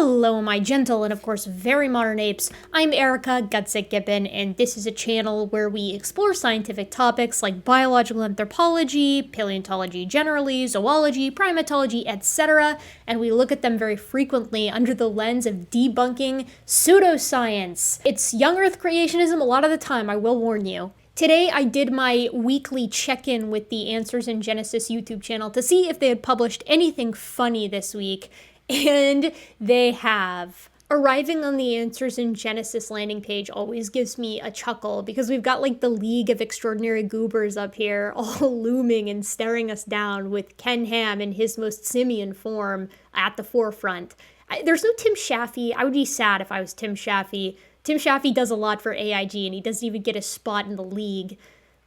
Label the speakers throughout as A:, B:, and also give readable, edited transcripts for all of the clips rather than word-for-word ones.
A: Hello, my gentle and of course very modern apes. I'm Erica gutsickgibbon, and this is a channel where we explore scientific topics like biological anthropology, paleontology generally, zoology, primatology, etc., and we look at them very frequently under the lens of debunking pseudoscience. It's young earth creationism a lot of the time, I will warn you. Today, I did my weekly check-in with the Answers in Genesis YouTube channel to see if they had published anything funny this week, and they have. Arriving on the Answers in Genesis landing page always gives me a chuckle because we've got like the League of Extraordinary Goobers up here all looming and staring us down with Ken Ham in his most simian form at the forefront. There's no Tim Shaffey. I would be sad if I was Tim Shaffey. Tim Shaffey does a lot for AIG and he doesn't even get a spot in the league.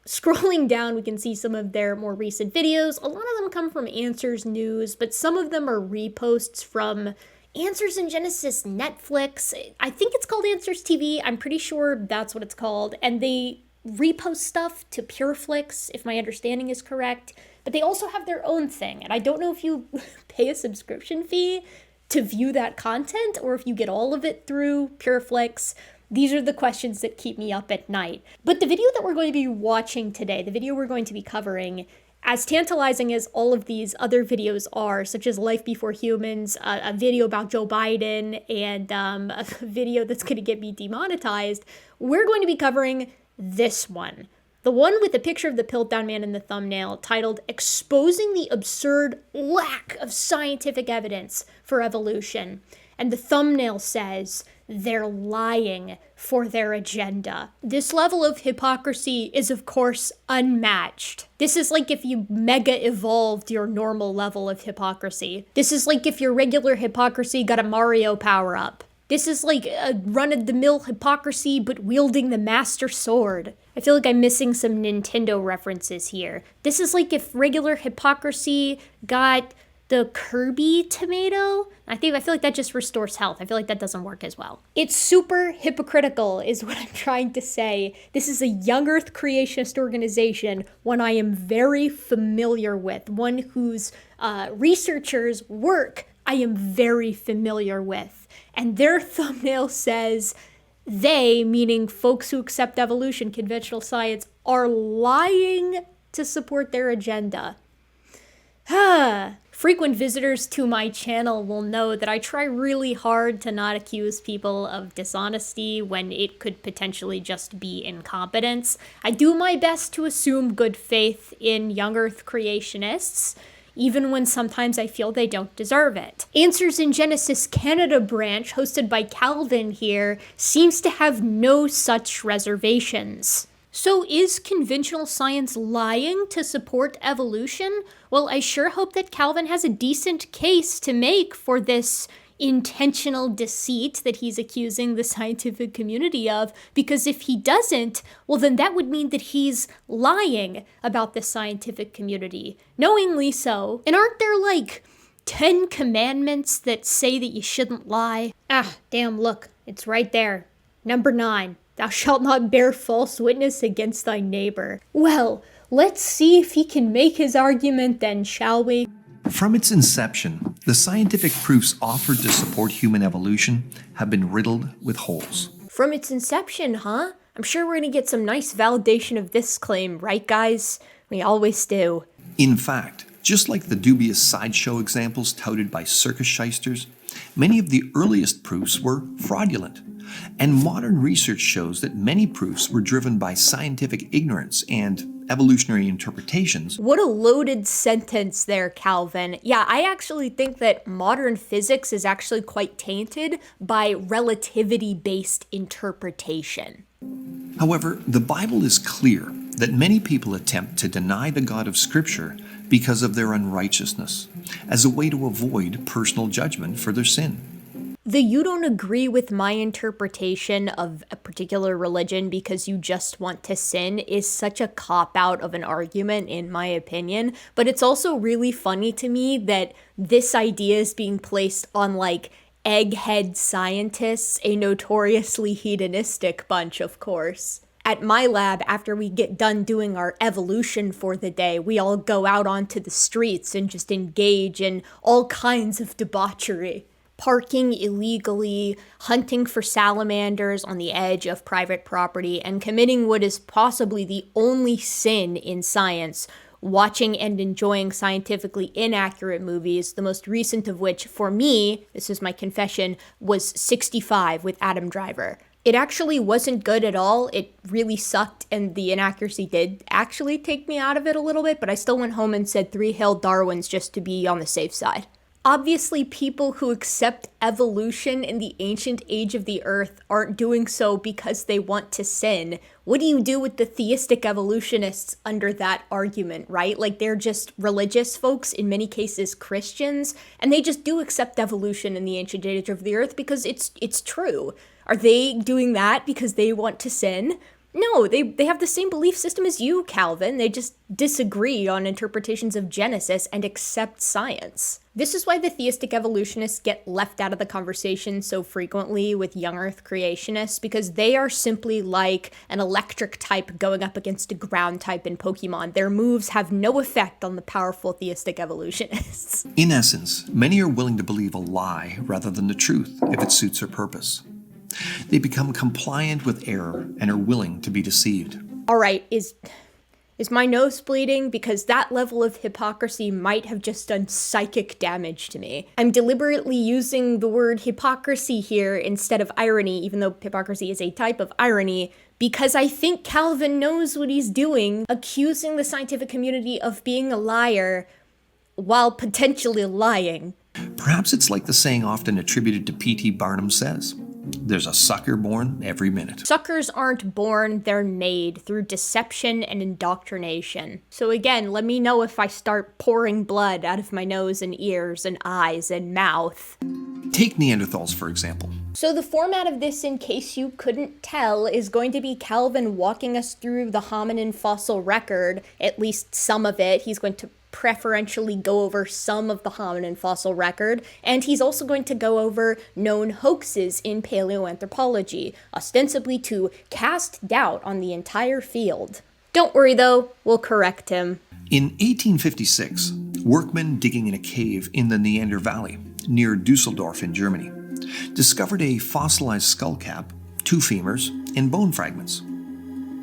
A: Scrolling down, we can see some of their more recent videos. A lot of them come from Answers News, but some of them are reposts from Answers in Genesis Netflix. I think it's called Answers TV. I'm pretty sure that's what it's called. And they repost stuff to PureFlix, if my understanding is correct. But they also have their own thing. And I don't know if you pay a subscription fee to view that content or if you get all of it through PureFlix. These are the questions that keep me up at night. But the video that we're going to be watching today, the video we're going to be covering, as tantalizing as all of these other videos are, such as Life Before Humans, a video about Joe Biden, and a video that's going to get me demonetized, we're going to be covering this one. The one with the picture of the Piltdown Man in the thumbnail, titled Exposing the Absurd Lack of Scientific Evidence for Evolution. And the thumbnail says, they're lying for their agenda. This level of hypocrisy is, of course, unmatched. This is like if you mega evolved your normal level of hypocrisy. This is like if your regular hypocrisy got a Mario power-up. This is like a run-of-the-mill hypocrisy, but wielding the Master Sword. I feel like I'm missing some Nintendo references here. This is like if regular hypocrisy got the Kirby tomato. I feel like that just restores health. I feel like that doesn't work as well. It's super hypocritical is what I'm trying to say. This is a young earth creationist organization, one I am very familiar with, one whose researchers' work I am very familiar with. And their thumbnail says, they, meaning folks who accept evolution, conventional science, are lying to support their agenda. Frequent visitors to my channel will know that I try really hard to not accuse people of dishonesty when it could potentially just be incompetence. I do my best to assume good faith in young earth creationists, even when sometimes I feel they don't deserve it. Answers in Genesis Canada branch, hosted by Calvin here, seems to have no such reservations. So is conventional science lying to support evolution? Well, I sure hope that Calvin has a decent case to make for this intentional deceit that he's accusing the scientific community of, because if he doesn't, well then that would mean that he's lying about the scientific community, knowingly so. And aren't there like 10 commandments that say that you shouldn't lie? Damn, look, it's right there. Number 9. Thou shalt not bear false witness against thy neighbor. Well, let's see if he can make his argument then, shall we?
B: From its inception, the scientific proofs offered to support human evolution have been riddled with holes.
A: From its inception, huh? I'm sure we're gonna get some nice validation of this claim, right guys? We always do.
B: In fact, just like the dubious sideshow examples touted by circus shysters, many of the earliest proofs were fraudulent. And modern research shows that many proofs were driven by scientific ignorance and evolutionary interpretations.
A: What a loaded sentence there, Calvin. Yeah, I actually think that modern physics is actually quite tainted by relativity-based interpretation.
B: However, the Bible is clear that many people attempt to deny the God of Scripture because of their unrighteousness, as a way to avoid personal judgment for their sin.
A: The you don't agree with my interpretation of a particular religion because you just want to sin is such a cop-out of an argument, in my opinion. But it's also really funny to me that this idea is being placed on, like, egghead scientists, a notoriously hedonistic bunch, of course. At my lab, after we get done doing our evolution for the day, we all go out onto the streets and just engage in all kinds of debauchery. parking illegally, hunting for salamanders on the edge of private property, and committing what is possibly the only sin in science, watching and enjoying scientifically inaccurate movies, the most recent of which, for me, this is my confession, was 65 with Adam Driver. It actually wasn't good at all. It really sucked, and the inaccuracy did actually take me out of it a little bit, but I still went home and said 3 Hail Darwins just to be on the safe side. Obviously, people who accept evolution in the ancient age of the earth aren't doing so because they want to sin. What do you do with the theistic evolutionists under that argument, right? Like, they're just religious folks, in many cases Christians, and they just do accept evolution in the ancient age of the earth because it's true. Are they doing that because they want to sin? No, they have the same belief system as you, Calvin. They just disagree on interpretations of Genesis and accept science. This is why the theistic evolutionists get left out of the conversation so frequently with young Earth creationists, because they are simply like an electric type going up against a ground type in Pokemon. Their moves have no effect on the powerful theistic evolutionists.
B: In essence, many are willing to believe a lie rather than the truth if it suits their purpose. They become compliant with error and are willing to be deceived.
A: All right, is my nose bleeding? Because that level of hypocrisy might have just done psychic damage to me. I'm deliberately using the word hypocrisy here instead of irony, even though hypocrisy is a type of irony, because I think Calvin knows what he's doing, accusing the scientific community of being a liar while potentially lying.
B: Perhaps it's like the saying often attributed to P.T. Barnum says, "There's a sucker born every minute."
A: Suckers aren't born, they're made through deception and indoctrination. So again, let me know if I start pouring blood out of my nose and ears and eyes and mouth.
B: Take Neanderthals, for example.
A: So the format of this, in case you couldn't tell, is going to be Calvin walking us through the hominin fossil record, at least some of it. He's going to preferentially go over some of the hominin fossil record, and he's also going to go over known hoaxes in paleoanthropology, ostensibly to cast doubt on the entire field. Don't worry though, we'll correct him.
B: In 1856, workmen digging in a cave in the Neander Valley, near Dusseldorf in Germany, discovered a fossilized skull cap, 2 femurs, and bone fragments.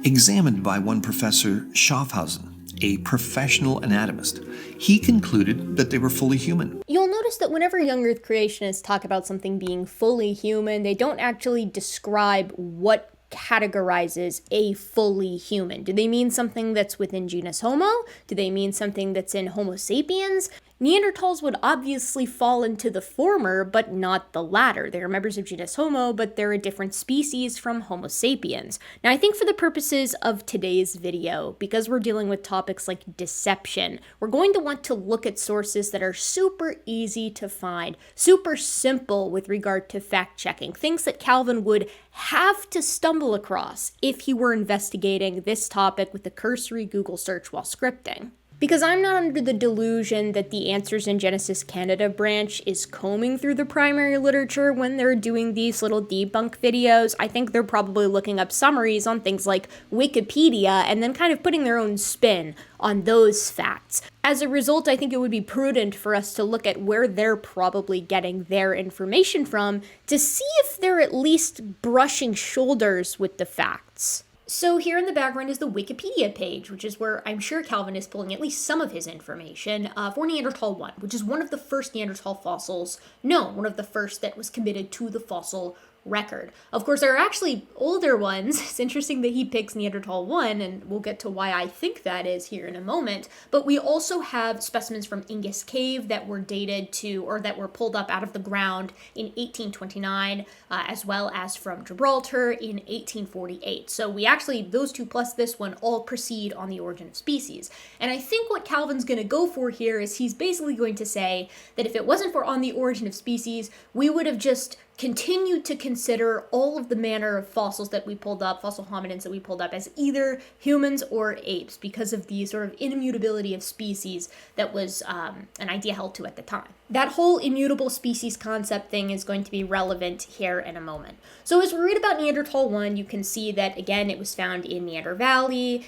B: Examined by one Professor Schaffhausen, a professional anatomist, he concluded that they were fully human.
A: You'll notice that whenever young Earth creationists talk about something being fully human, they don't actually describe what categorizes a fully human. Do they mean something that's within genus Homo? Do they mean something that's in Homo sapiens? Neanderthals would obviously fall into the former, but not the latter. They are members of genus Homo, but they're a different species from Homo sapiens. Now, I think for the purposes of today's video, because we're dealing with topics like deception, we're going to want to look at sources that are super easy to find, super simple with regard to fact-checking, things that Calvin would have to stumble across if he were investigating this topic with a cursory Google search while scripting. Because I'm not under the delusion that the Answers in Genesis Canada branch is combing through the primary literature when they're doing these little debunk videos. I think they're probably looking up summaries on things like Wikipedia and then kind of putting their own spin on those facts. As a result, I think it would be prudent for us to look at where they're probably getting their information from to see if they're at least brushing shoulders with the facts. So here in the background is the Wikipedia page, which is where I'm sure Calvin is pulling at least some of his information for Neanderthal 1, which is one of the first Neanderthal fossils known, one of the first that was committed to the fossil record. Of course, there are actually older ones. It's interesting that he picks Neanderthal 1, and we'll get to why I think that is here in a moment. But we also have specimens from Ingus Cave that were dated to, or that were pulled up out of the ground in 1829, as well as from Gibraltar in 1848. So we actually, those two plus this one, all proceed on the origin of species. And I think what Calvin's going to go for here is he's basically going to say that if it wasn't for on the origin of species, we would have just continued to consider all of the manner of fossils that we pulled up, fossil hominins that we pulled up, as either humans or apes because of the sort of immutability of species that was an idea held to at the time. That whole immutable species concept thing is going to be relevant here in a moment. So as we read about Neanderthal 1, you can see that, again, it was found in Neander Valley.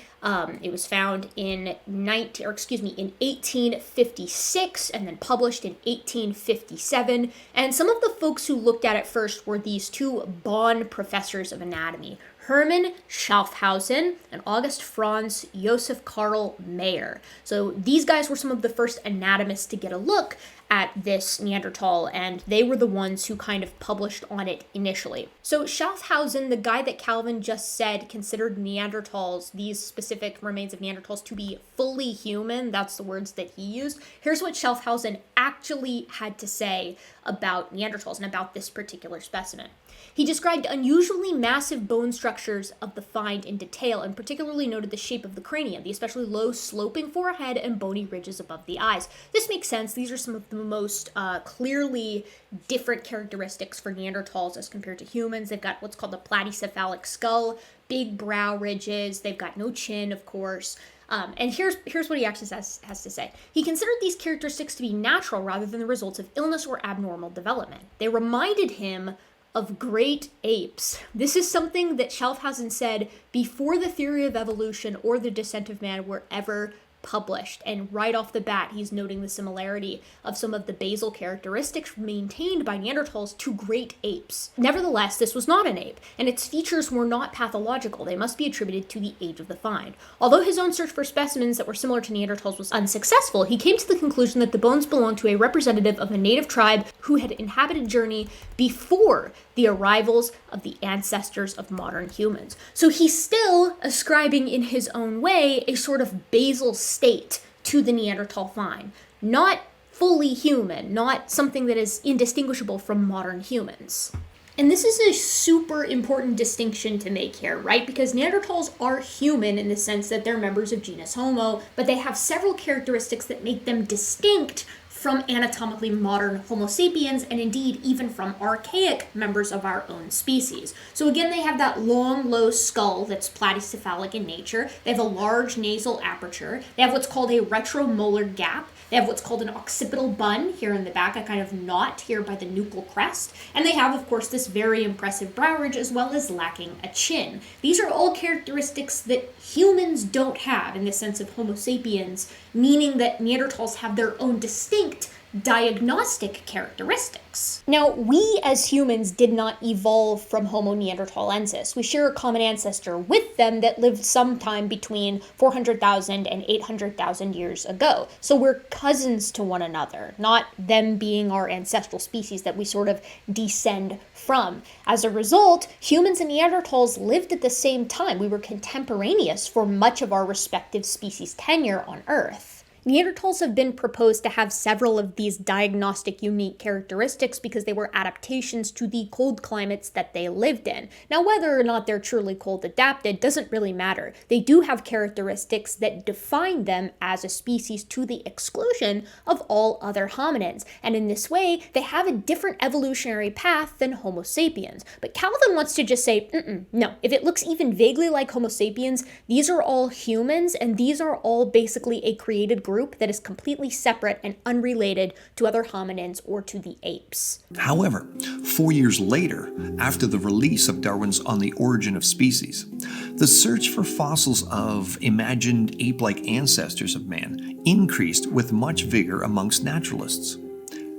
A: It was found in 1856 and then published in 1857. And some of the folks who looked at it first were these two Bonn professors of anatomy, Hermann Schaffhausen and August Franz Joseph Karl Mayer. So these guys were some of the first anatomists to get a look at this Neanderthal, and they were the ones who kind of published on it initially. So Schaffhausen, the guy that Calvin just said considered Neanderthals, these specific remains of Neanderthals, to be fully human, that's the words that he used. Here's what Schaffhausen actually had to say about Neanderthals and about this particular specimen. He described unusually massive bone structures of the find in detail, and particularly noted the shape of the cranium, the especially low sloping forehead and bony ridges above the eyes. This makes sense. These are some of the most clearly different characteristics for Neanderthals as compared to humans. They've got what's called the platycephalic skull, big brow ridges. They've got no chin, of course. And here's what he actually has to say. He considered these characteristics to be natural rather than the results of illness or abnormal development. They reminded him of great apes. This is something that Schaffhausen said before the theory of evolution or the descent of man were ever published. And right off the bat, he's noting the similarity of some of the basal characteristics maintained by Neanderthals to great apes. Nevertheless, this was not an ape, and its features were not pathological. They must be attributed to the age of the find. Although his own search for specimens that were similar to Neanderthals was unsuccessful, he came to the conclusion that the bones belonged to a representative of a native tribe who had inhabited Journey before the arrivals of the ancestors of modern humans. So he's still ascribing in his own way a sort of basal state to the Neanderthal find. Not fully human, not something that is indistinguishable from modern humans. And this is a super important distinction to make here, right? Because Neanderthals are human in the sense that they're members of genus Homo, but they have several characteristics that make them distinct from anatomically modern Homo sapiens, and indeed even from archaic members of our own species. So again, they have that long, low skull that's platycephalic in nature. They have a large nasal aperture. They have what's called a retromolar gap. They have what's called an occipital bun here in the back, a kind of knot here by the nuchal crest. And they have, of course, this very impressive brow ridge as well as lacking a chin. These are all characteristics that humans don't have in the sense of Homo sapiens, meaning that Neanderthals have their own distinct diagnostic characteristics. Now, we as humans did not evolve from Homo neanderthalensis. We share a common ancestor with them that lived sometime between 400,000 and 800,000 years ago. So we're cousins to one another, not them being our ancestral species that we sort of descend from. As a result, humans and Neanderthals lived at the same time. We were contemporaneous for much of our respective species tenure on Earth. Neanderthals have been proposed to have several of these diagnostic unique characteristics because they were adaptations to the cold climates that they lived in. Now, whether or not they're truly cold adapted doesn't really matter. They do have characteristics that define them as a species to the exclusion of all other hominins. And in this way, they have a different evolutionary path than Homo sapiens. But Calvin wants to just say, no, if it looks even vaguely like Homo sapiens, these are all humans, and these are all basically a created group that is completely separate and unrelated to other hominins or to the apes.
B: However, 4 years later, after the release of Darwin's On the Origin of Species, the search for fossils of imagined ape-like ancestors of man increased with much vigor amongst naturalists.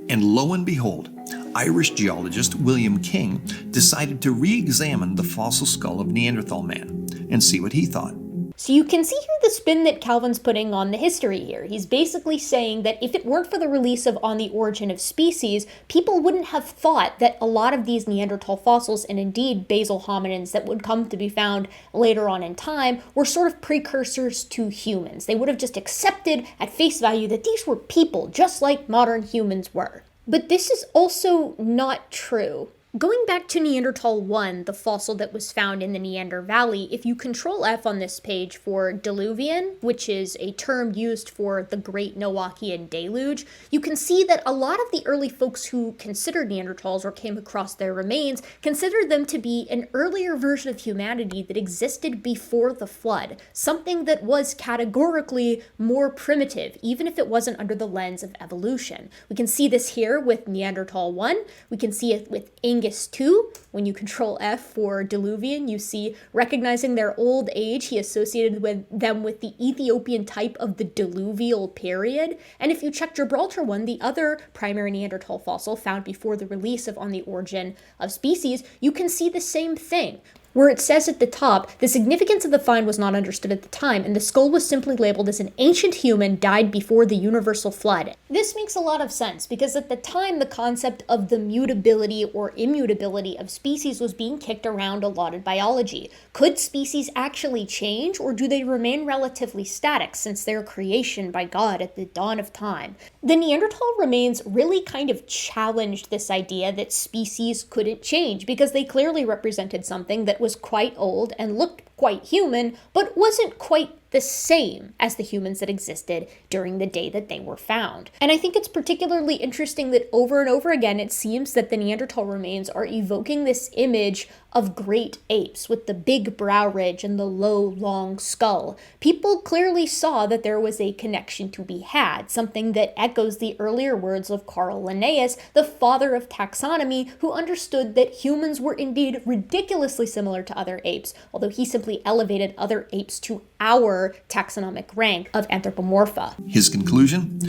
B: And lo and behold, Irish geologist William King decided to re-examine the fossil skull of Neanderthal man and see what he thought.
A: So you can see here the spin that Calvin's putting on the history here. He's basically saying that if it weren't for the release of On the Origin of Species, people wouldn't have thought that a lot of these Neanderthal fossils, and indeed basal hominins that would come to be found later on in time, were sort of precursors to humans. They would have just accepted at face value that these were people, just like modern humans were. But this is also not true. Going back to Neanderthal 1, the fossil that was found in the Neander Valley, if you control F on this page for diluvian, which is a term used for the Great Noachian Deluge, you can see that a lot of the early folks who considered Neanderthals or came across their remains considered them to be an earlier version of humanity that existed before the flood, something that was categorically more primitive, even if it wasn't under the lens of evolution. We can see this here with Neanderthal 1, we can see it with Angus 2, when you control F for diluvian, you see recognizing their old age, he associated them with the Ethiopian type of the diluvial period. And if you check Gibraltar 1, the other primary Neanderthal fossil found before the release of On the Origin of Species, you can see the same thing, where it says at the top, the significance of the find was not understood at the time, and the skull was simply labeled as an ancient human died before the universal flood. This makes a lot of sense, because at the time, the concept of the mutability or immutability of species was being kicked around a lot in biology. Could species actually change, or do they remain relatively static since their creation by God at the dawn of time? The Neanderthal remains really kind of challenged this idea that species couldn't change, because they clearly represented something that was quite old and looked quite human, but wasn't quite the same as the humans that existed during the day that they were found. And I think it's particularly interesting that over and over again, it seems that the Neanderthal remains are evoking this image of great apes with the big brow ridge and the low, long skull. People clearly saw that there was a connection to be had, something that echoes the earlier words of Carl Linnaeus, the father of taxonomy, who understood that humans were indeed ridiculously similar to other apes, although he simply elevated other apes to our taxonomic rank of anthropomorpha.
B: His conclusion?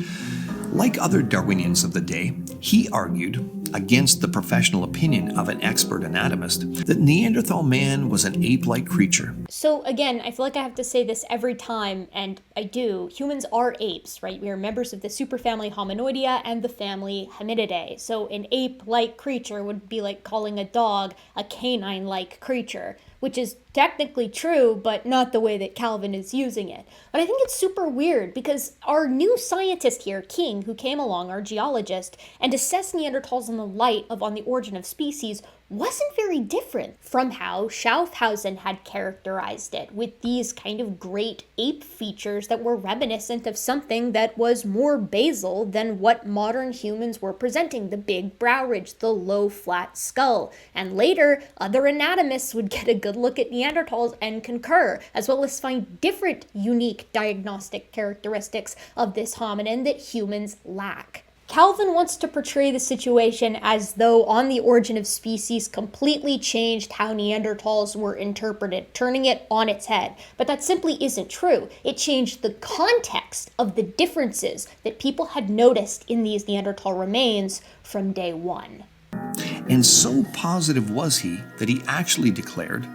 B: Like other Darwinians of the day, he argued, against the professional opinion of an expert anatomist, that Neanderthal man was an ape-like creature.
A: So again, I feel like I have to say this every time, and I do. Humans are apes, right? We are members of the superfamily Hominoidea and the family Hominidae. So an ape-like creature would be like calling a dog a canine-like creature, which is technically true, but not the way that Calvin is using it. But I think it's super weird because our new scientist here, King, who came along, our geologist, and assessed Neanderthals in the light of On the Origin of Species, wasn't very different from how Schaffhausen had characterized it, with these kind of great ape features that were reminiscent of something that was more basal than what modern humans were presenting, the big brow ridge, the low flat skull. And later, other anatomists would get a good look at Neanderthals and concur, as well as find different unique diagnostic characteristics of this hominin that humans lack. Calvin wants to portray the situation as though On the Origin of Species completely changed how Neanderthals were interpreted, turning it on its head. But that simply isn't true. It changed the context of the differences that people had noticed in these Neanderthal remains from day one.
B: And so positive was he that he actually declared,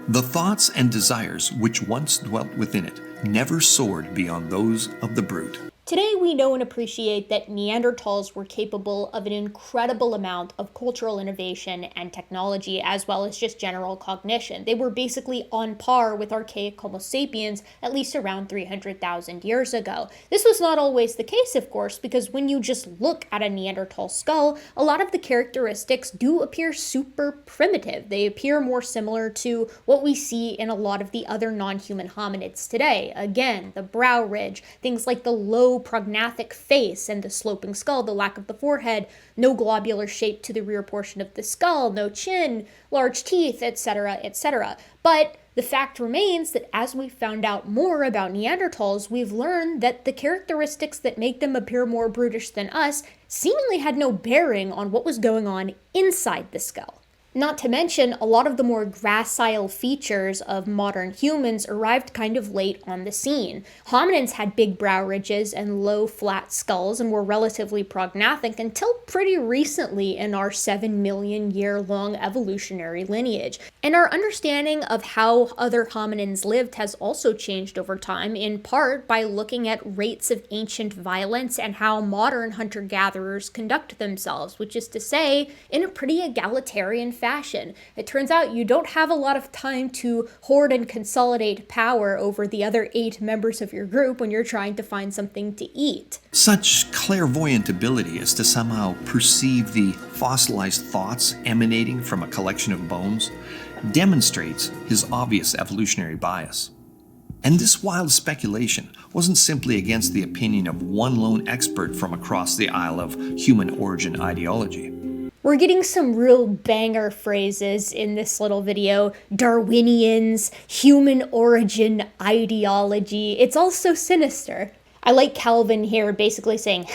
B: "The thoughts and desires which once dwelt within it never soared beyond those of the brute."
A: Today, we know and appreciate that Neanderthals were capable of an incredible amount of cultural innovation and technology, as well as just general cognition. They were basically on par with archaic Homo sapiens, at least around 300,000 years ago. This was not always the case, of course, because when you just look at a Neanderthal skull, a lot of the characteristics do appear super primitive. They appear more similar to what we see in a lot of the other non-human hominids today. Again, the brow ridge, things like the low prognathic face and the sloping skull, the lack of the forehead, no globular shape to the rear portion of the skull, no chin, large teeth, etc., etc. But the fact remains that as we've found out more about Neanderthals, we've learned that the characteristics that make them appear more brutish than us seemingly had no bearing on what was going on inside the skull. Not to mention, a lot of the more gracile features of modern humans arrived kind of late on the scene. Hominins had big brow ridges and low, flat skulls and were relatively prognathic until pretty recently in our 7 million year long evolutionary lineage. And our understanding of how other hominins lived has also changed over time, in part by looking at rates of ancient violence and how modern hunter-gatherers conduct themselves, which is to say, in a pretty egalitarian fashion. It turns out you don't have a lot of time to hoard and consolidate power over the other 8 members of your group when you're trying to find something to eat.
B: Such clairvoyant ability as to somehow perceive the fossilized thoughts emanating from a collection of bones demonstrates his obvious evolutionary bias. And this wild speculation wasn't simply against the opinion of one lone expert from across the aisle of human origin ideology.
A: We're getting some real banger phrases in this little video. Darwinians, human origin ideology. It's all so sinister. I like Calvin here basically saying,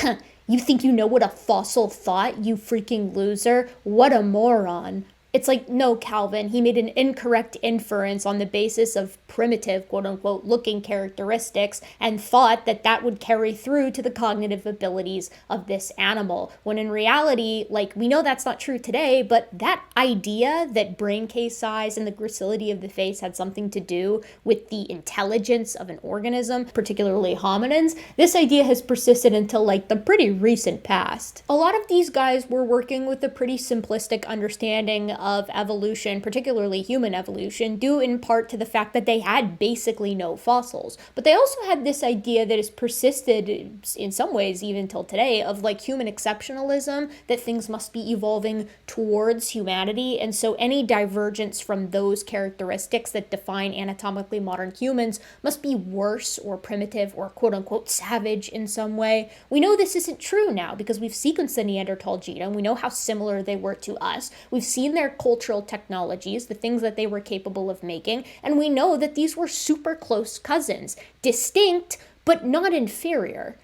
A: you think you know what a fossil thought, you freaking loser? What a moron. It's like, no, Calvin, he made an incorrect inference on the basis of primitive, quote-unquote, looking characteristics and thought that that would carry through to the cognitive abilities of this animal. When in reality, like, we know that's not true today, but that idea that brain case size and the gracility of the face had something to do with the intelligence of an organism, particularly hominins, this idea has persisted until, like, the pretty recent past. A lot of these guys were working with a pretty simplistic understanding of evolution, particularly human evolution, due in part to the fact that they had basically no fossils. But they also had this idea that has persisted in some ways even till today of like human exceptionalism, that things must be evolving towards humanity. And so any divergence from those characteristics that define anatomically modern humans must be worse or primitive or quote unquote savage in some way. We know this isn't true now because we've sequenced the Neanderthal genome. We know how similar they were to us. We've seen their cultural technologies, the things that they were capable of making, and we know that these were super close cousins, distinct but not inferior.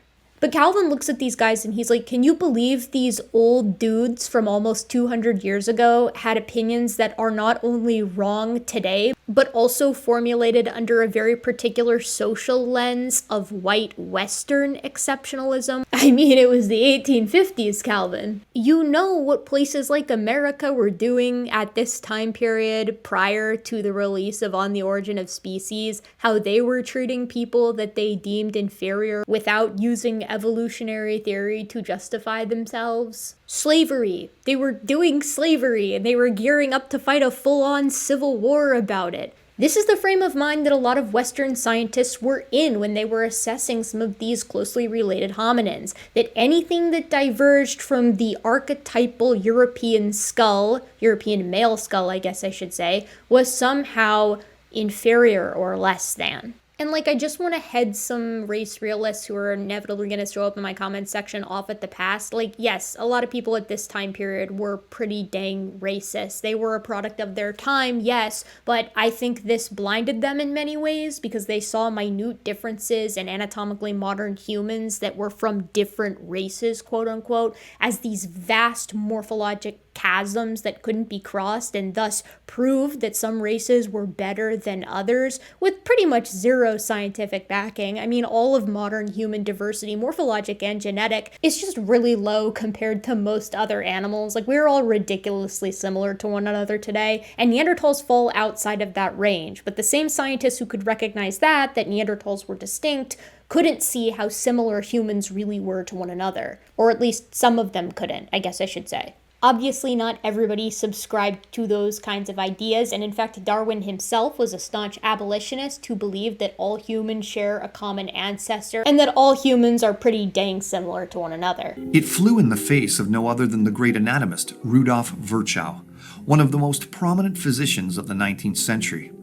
A: But Calvin looks at these guys and he's like, can you believe these old dudes from almost 200 years ago had opinions that are not only wrong today, but also formulated under a very particular social lens of white Western exceptionalism? I mean, it was the 1850s, Calvin. You know what places like America were doing at this time period prior to the release of On the Origin of Species, how they were treating people that they deemed inferior without using evolutionary theory to justify themselves. Slavery. They were doing slavery and they were gearing up to fight a full-on civil war about it. This is the frame of mind that a lot of Western scientists were in when they were assessing some of these closely related hominins, that anything that diverged from the archetypal European skull, European male skull, I guess I should say, was somehow inferior or less than. And like, I just want to head some race realists who are inevitably going to show up in my comments section off at the past. Like, yes, a lot of people at this time period were pretty dang racist. They were a product of their time, yes, but I think this blinded them in many ways because they saw minute differences in anatomically modern humans that were from different races, quote unquote, as these vast morphologic chasms that couldn't be crossed, and thus proved that some races were better than others with pretty much zero scientific backing. I mean, all of modern human diversity, morphologic and genetic, is just really low compared to most other animals. Like, we're all ridiculously similar to one another today, and Neanderthals fall outside of that range. But the same scientists who could recognize that Neanderthals were distinct couldn't see how similar humans really were to one another. Or at least some of them couldn't, I guess I should say. Obviously, not everybody subscribed to those kinds of ideas, and in fact, Darwin himself was a staunch abolitionist who believed that all humans share a common ancestor and that all humans are pretty dang similar to one another.
B: It flew in the face of no other than the great anatomist Rudolf Virchow, one of the most prominent physicians of the 19th century,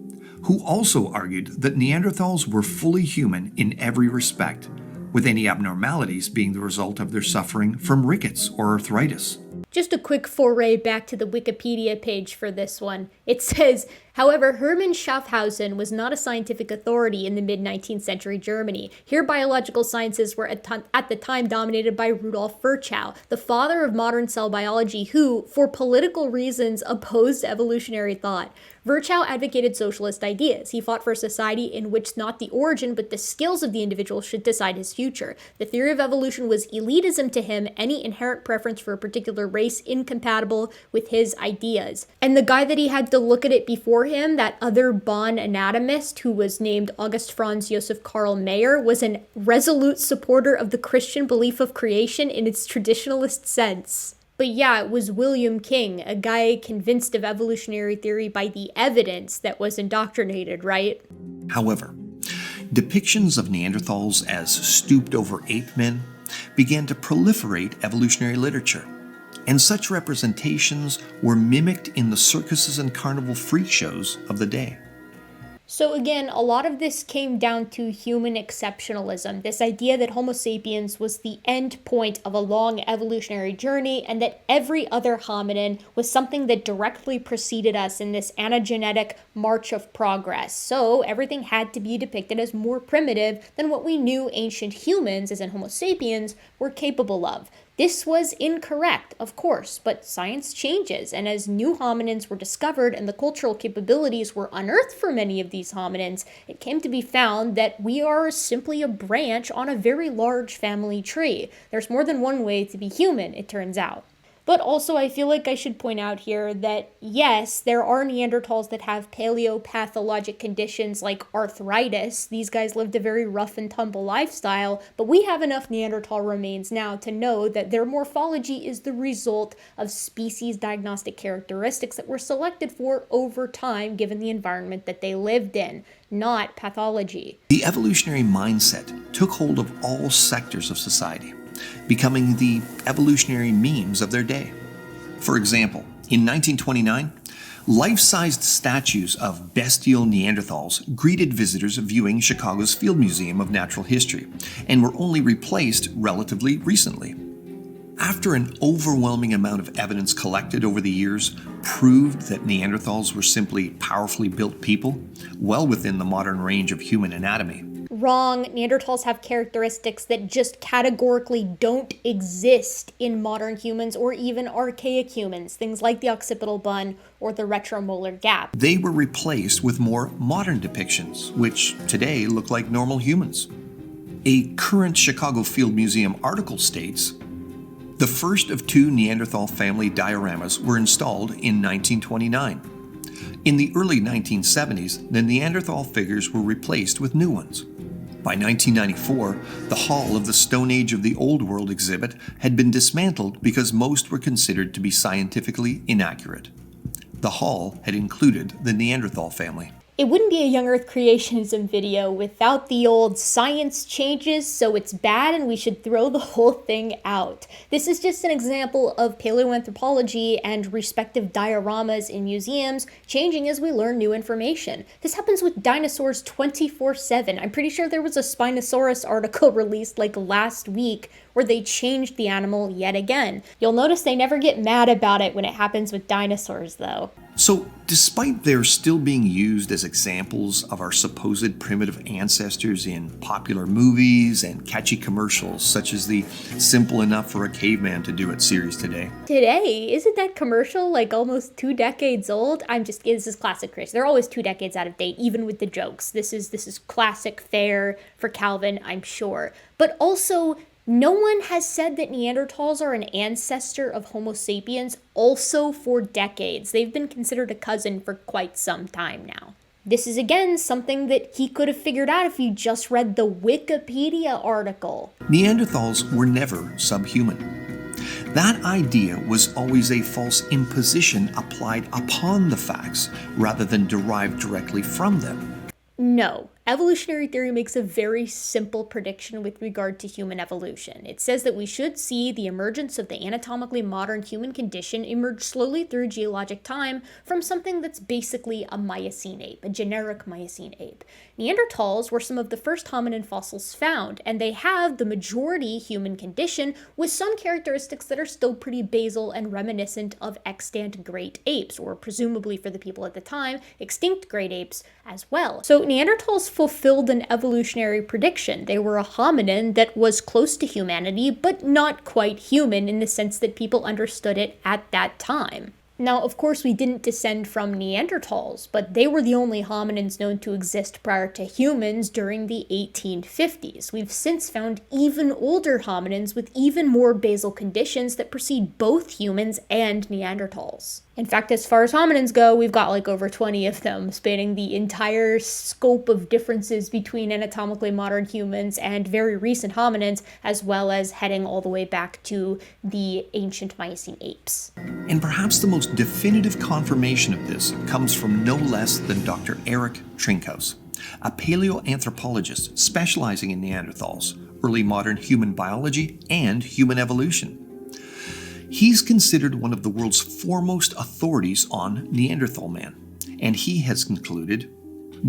B: who also argued that Neanderthals were fully human in every respect, with any abnormalities being the result of their suffering from rickets or arthritis.
A: Just a quick foray back to the Wikipedia page for this one. It says, however, Hermann Schaffhausen was not a scientific authority in the mid-19th century Germany. Here, biological sciences were at the time dominated by Rudolf Virchow, the father of modern cell biology, who, for political reasons, opposed evolutionary thought. Virchow advocated socialist ideas. He fought for a society in which not the origin but the skills of the individual should decide his future. The theory of evolution was elitism to him, any inherent preference for a particular race incompatible with his ideas. And the guy that he had to look at it before him, that other Bonn anatomist who was named August Franz Joseph Karl Mayer, was a resolute supporter of the Christian belief of creation in its traditionalist sense. But yeah, it was William King, a guy convinced of evolutionary theory by the evidence, that was indoctrinated, right?
B: However, depictions of Neanderthals as stooped-over ape men began to proliferate evolutionary literature, and such representations were mimicked in the circuses and carnival freak shows of the day.
A: So again, a lot of this came down to human exceptionalism, this idea that Homo sapiens was the end point of a long evolutionary journey and that every other hominin was something that directly preceded us in this anagenetic march of progress. So everything had to be depicted as more primitive than what we knew ancient humans, as in Homo sapiens, were capable of. This was incorrect, of course, but science changes, and as new hominins were discovered and the cultural capabilities were unearthed for many of these hominins, it came to be found that we are simply a branch on a very large family tree. There's more than one way to be human, it turns out. But also, I feel like I should point out here that, yes, there are Neanderthals that have paleopathologic conditions like arthritis. These guys lived a very rough and tumble lifestyle, but we have enough Neanderthal remains now to know that their morphology is the result of species diagnostic characteristics that were selected for over time given the environment that they lived in, not pathology.
B: The evolutionary mindset took hold of all sectors of society, becoming the evolutionary memes of their day. For example, in 1929, life-sized statues of bestial Neanderthals greeted visitors viewing Chicago's Field Museum of Natural History and were only replaced relatively recently. After an overwhelming amount of evidence collected over the years proved that Neanderthals were simply powerfully built people, well within the modern range of human anatomy.
A: Wrong. Neanderthals have characteristics that just categorically don't exist in modern humans or even archaic humans, things like the occipital bun or the retromolar gap.
B: They were replaced with more modern depictions, which today look like normal humans. A current Chicago Field Museum article states, the first of 2 Neanderthal family dioramas were installed in 1929. In the early 1970s, the Neanderthal figures were replaced with new ones. By 1994, the Hall of the Stone Age of the Old World exhibit had been dismantled because most were considered to be scientifically inaccurate. The hall had included the Neanderthal family.
A: It wouldn't be a Young Earth creationism video without the old science changes, so it's bad and we should throw the whole thing out. This is just an example of paleoanthropology and respective dioramas in museums changing as we learn new information. This happens with dinosaurs 24/7. I'm pretty sure there was a Spinosaurus article released like last week where they changed the animal yet again. You'll notice they never get mad about it when it happens with dinosaurs, though.
B: So, despite their still being used as examples of our supposed primitive ancestors in popular movies and catchy commercials, such as the "Simple Enough for a Caveman to Do It" series today.
A: Today? Isn't that commercial like almost 2 decades old? This is classic Chris. They're always 2 decades out of date, even with the jokes. This is classic fare for Calvin, I'm sure. But also, no one has said that Neanderthals are an ancestor of Homo sapiens also for decades. They've been considered a cousin for quite some time now. This is again something that he could have figured out if he just read the Wikipedia article.
B: Neanderthals were never subhuman. That idea was always a false imposition applied upon the facts rather than derived directly from them.
A: No. Evolutionary theory makes a very simple prediction with regard to human evolution. It says that we should see the emergence of the anatomically modern human condition emerge slowly through geologic time from something that's basically a Miocene ape, a generic Miocene ape. Neanderthals were some of the first hominin fossils found, and they have the majority human condition with some characteristics that are still pretty basal and reminiscent of extant great apes, or presumably for the people at the time, extinct great apes as well. So Neanderthals fulfilled an evolutionary prediction. They were a hominin that was close to humanity, but not quite human in the sense that people understood it at that time. Now, of course, we didn't descend from Neanderthals, but they were the only hominins known to exist prior to humans during the 1850s. We've since found even older hominins with even more basal conditions that precede both humans and Neanderthals. In fact, as far as hominins go, we've got like over 20 of them, spanning the entire scope of differences between anatomically modern humans and very recent hominins, as well as heading all the way back to the ancient Miocene apes.
B: And perhaps the most definitive confirmation of this comes from no less than Dr. Eric Trinkhaus, a paleoanthropologist specializing in Neanderthals, early modern human biology, and human evolution. He's considered one of the world's foremost authorities on Neanderthal man, and he has concluded,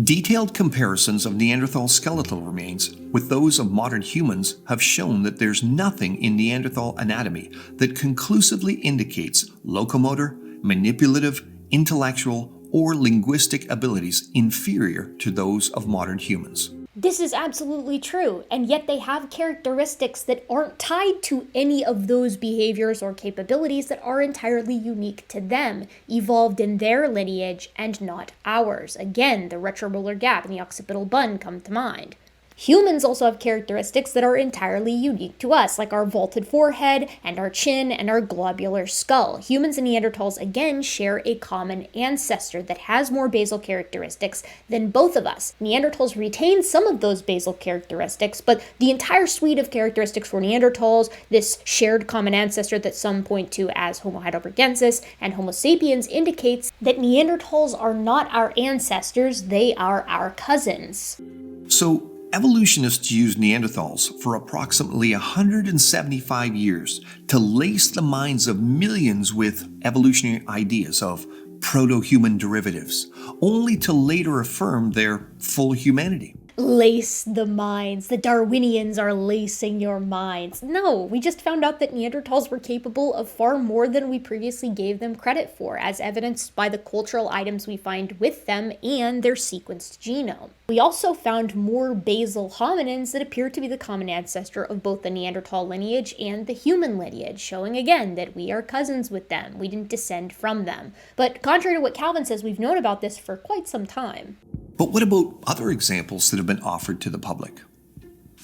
B: detailed comparisons of Neanderthal skeletal remains with those of modern humans have shown that there's nothing in Neanderthal anatomy that conclusively indicates locomotor, manipulative, intellectual, or linguistic abilities inferior to those of modern humans.
A: This is absolutely true, and yet they have characteristics that aren't tied to any of those behaviors or capabilities that are entirely unique to them, evolved in their lineage and not ours. Again, the retromolar gap and the occipital bun come to mind. Humans also have characteristics that are entirely unique to us, like our vaulted forehead and our chin and our globular skull. Humans and Neanderthals, again, share a common ancestor that has more basal characteristics than both of us. Neanderthals retain some of those basal characteristics, but the entire suite of characteristics for Neanderthals, this shared common ancestor that some point to as Homo heidelbergensis and Homo sapiens, indicates that Neanderthals are not our ancestors, they are our cousins.
B: So, evolutionists used Neanderthals for approximately 175 years to lace the minds of millions with evolutionary ideas of proto-human derivatives, only to later affirm their full humanity.
A: Lace the minds. The Darwinians are lacing your minds. No, we just found out that Neanderthals were capable of far more than we previously gave them credit for, as evidenced by the cultural items we find with them and their sequenced genome. We also found more basal hominins that appear to be the common ancestor of both the Neanderthal lineage and the human lineage, showing again that we are cousins with them. We didn't descend from them. But contrary to what Calvin says, we've known about this for quite some time.
B: But what about other examples that have been offered to the public?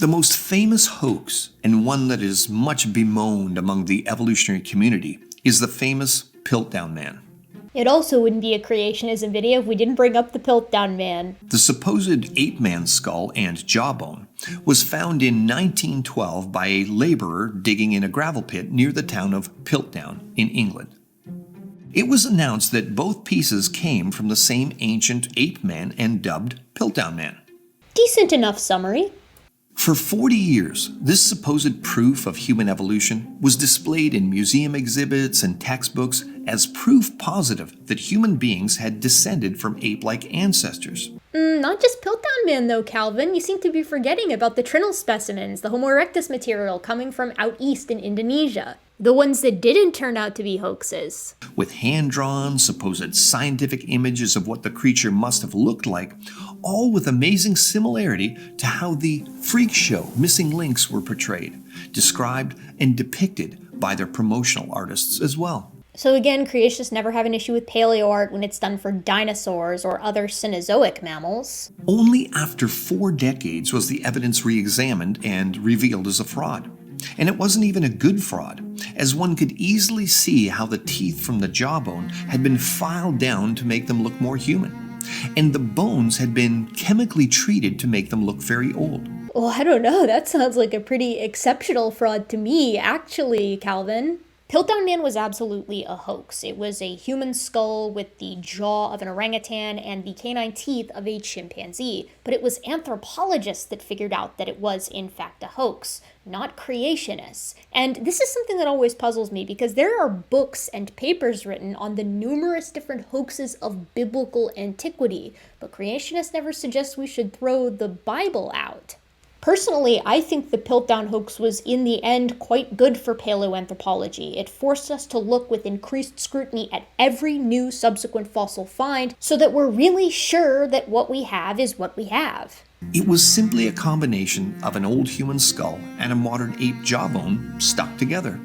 B: The most famous hoax, and one that is much bemoaned among the evolutionary community, is the famous Piltdown Man.
A: It also wouldn't be a creationism video if we didn't bring up the Piltdown Man.
B: The supposed ape-man skull and jawbone was found in 1912 by a laborer digging in a gravel pit near the town of Piltdown in England. It was announced that both pieces came from the same ancient ape man and dubbed Piltdown Man.
A: Decent enough summary.
B: For 40 years, this supposed proof of human evolution was displayed in museum exhibits and textbooks as proof positive that human beings had descended from ape-like ancestors.
A: Not just Piltdown Man though, Calvin. You seem to be forgetting about the Trinil specimens, the Homo erectus material coming from out east in Indonesia. The ones that didn't turn out to be hoaxes.
B: With hand-drawn, supposed scientific images of what the creature must have looked like, all with amazing similarity to how the freak show missing links were portrayed, described, and depicted by their promotional artists as well.
A: So again, creationists never have an issue with paleo art when it's done for dinosaurs or other Cenozoic mammals.
B: Only after 4 decades was the evidence re-examined and revealed as a fraud. And it wasn't even a good fraud, as one could easily see how the teeth from the jawbone had been filed down to make them look more human, and the bones had been chemically treated to make them look very old.
A: Well, I don't know, that sounds like a pretty exceptional fraud to me, actually, Calvin. Piltdown Man was absolutely a hoax. It was a human skull with the jaw of an orangutan and the canine teeth of a chimpanzee, but it was anthropologists that figured out that it was in fact a hoax, not creationists. And this is something that always puzzles me because there are books and papers written on the numerous different hoaxes of biblical antiquity, but creationists never suggest we should throw the Bible out. Personally, I think the Piltdown hoax was in the end quite good for paleoanthropology. It forced us to look with increased scrutiny at every new subsequent fossil find so that we're really sure that what we have is what we have.
B: It was simply a combination of an old human skull and a modern ape jawbone stuck together.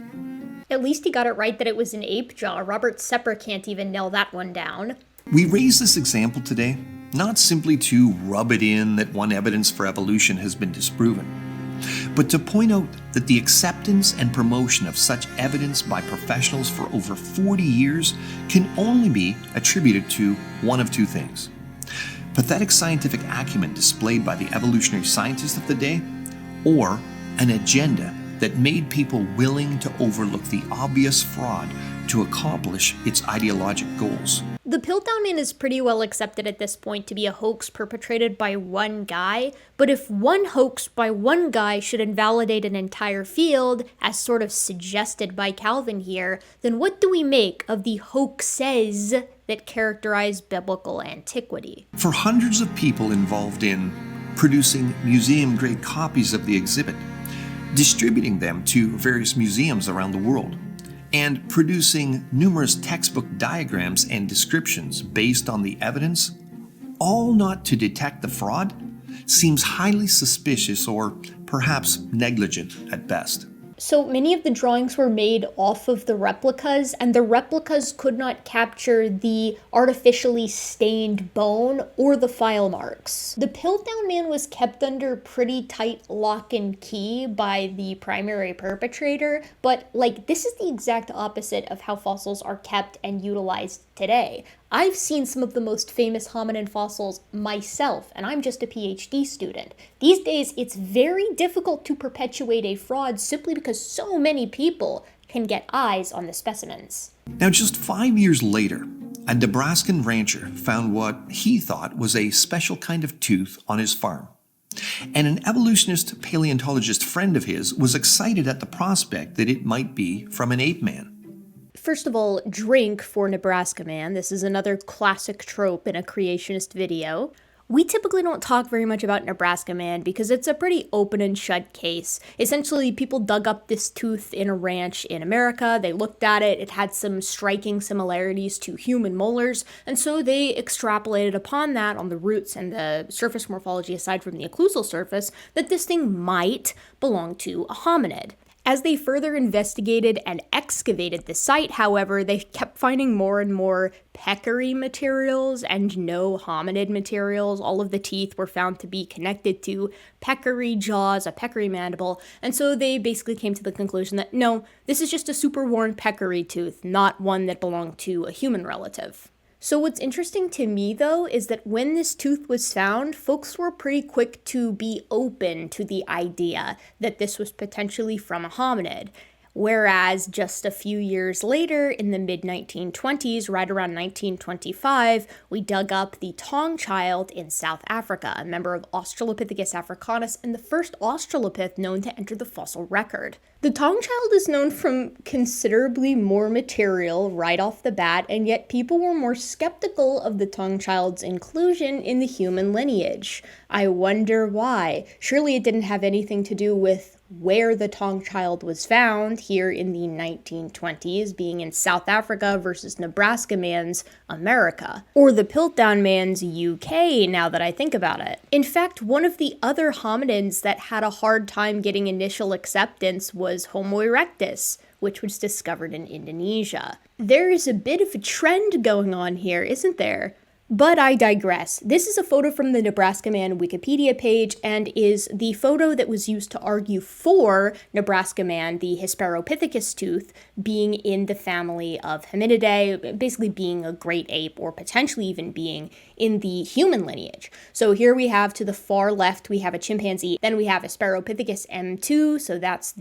A: At least he got it right that it was an ape jaw. Robert Sepper can't even nail that one down.
B: We raise this example today not simply to rub it in that one evidence for evolution has been disproven, but to point out that the acceptance and promotion of such evidence by professionals for over 40 years can only be attributed to one of two things: pathetic scientific acumen displayed by the evolutionary scientists of the day, or an agenda that made people willing to overlook the obvious fraud to accomplish its ideologic goals.
A: The Piltdown Man is pretty well accepted at this point to be a hoax perpetrated by one guy, but if one hoax by one guy should invalidate an entire field, as sort of suggested by Calvin here, then what do we make of the hoaxes that characterize biblical antiquity?
B: For hundreds of people involved in producing museum-grade copies of the exhibit, distributing them to various museums around the world, and producing numerous textbook diagrams and descriptions based on the evidence, all not to detect the fraud, seems highly suspicious or perhaps negligent at best.
A: So many of the drawings were made off of the replicas, and the replicas could not capture the artificially stained bone or the file marks. The Piltdown Man was kept under pretty tight lock and key by the primary perpetrator, but this is the exact opposite of how fossils are kept and utilized today. I've seen some of the most famous hominin fossils myself, and I'm just a PhD student. These days, it's very difficult to perpetuate a fraud simply because so many people can get eyes on the specimens.
B: Now, just 5 years later, a Nebraskan rancher found what he thought was a special kind of tooth on his farm. And an evolutionist paleontologist friend of his was excited at the prospect that it might be from an ape man.
A: First of all, drink for Nebraska Man. This is another classic trope in a creationist video. We typically don't talk very much about Nebraska Man because it's a pretty open and shut case. Essentially, people dug up this tooth in a ranch in America, they looked at it, it had some striking similarities to human molars, and so they extrapolated upon that on the roots and the surface morphology aside from the occlusal surface that this thing might belong to a hominid. As they further investigated and excavated the site, however, they kept finding more and more peccary materials and no hominid materials. All of the teeth were found to be connected to peccary jaws, a peccary mandible, and so they basically came to the conclusion that no, this is just a super worn peccary tooth, not one that belonged to a human relative. So what's interesting to me, though, is that when this tooth was found, folks were pretty quick to be open to the idea that this was potentially from a hominid. Whereas just a few years later, in the mid-1920s, right around 1925, we dug up the Tong child in South Africa, a member of Australopithecus africanus and the first Australopith known to enter the fossil record. The Tong child is known from considerably more material right off the bat, and yet people were more skeptical of the Tong child's inclusion in the human lineage. I wonder why. Surely it didn't have anything to do with where the Tong child was found here in the 1920s, being in South Africa versus Nebraska Man's America, or the Piltdown Man's UK, now that I think about it. In fact, one of the other hominins that had a hard time getting initial acceptance was Homo erectus, which was discovered in Indonesia. There is a bit of a trend going on here, isn't there? But I digress. This is a photo from the Nebraska Man Wikipedia page and is the photo that was used to argue for Nebraska Man, the Hesperopithecus tooth, being in the family of Hominidae, basically being a great ape or potentially even being in the human lineage. So here we have to the far left, we have a chimpanzee, then we have Hesperopithecus M2, so that's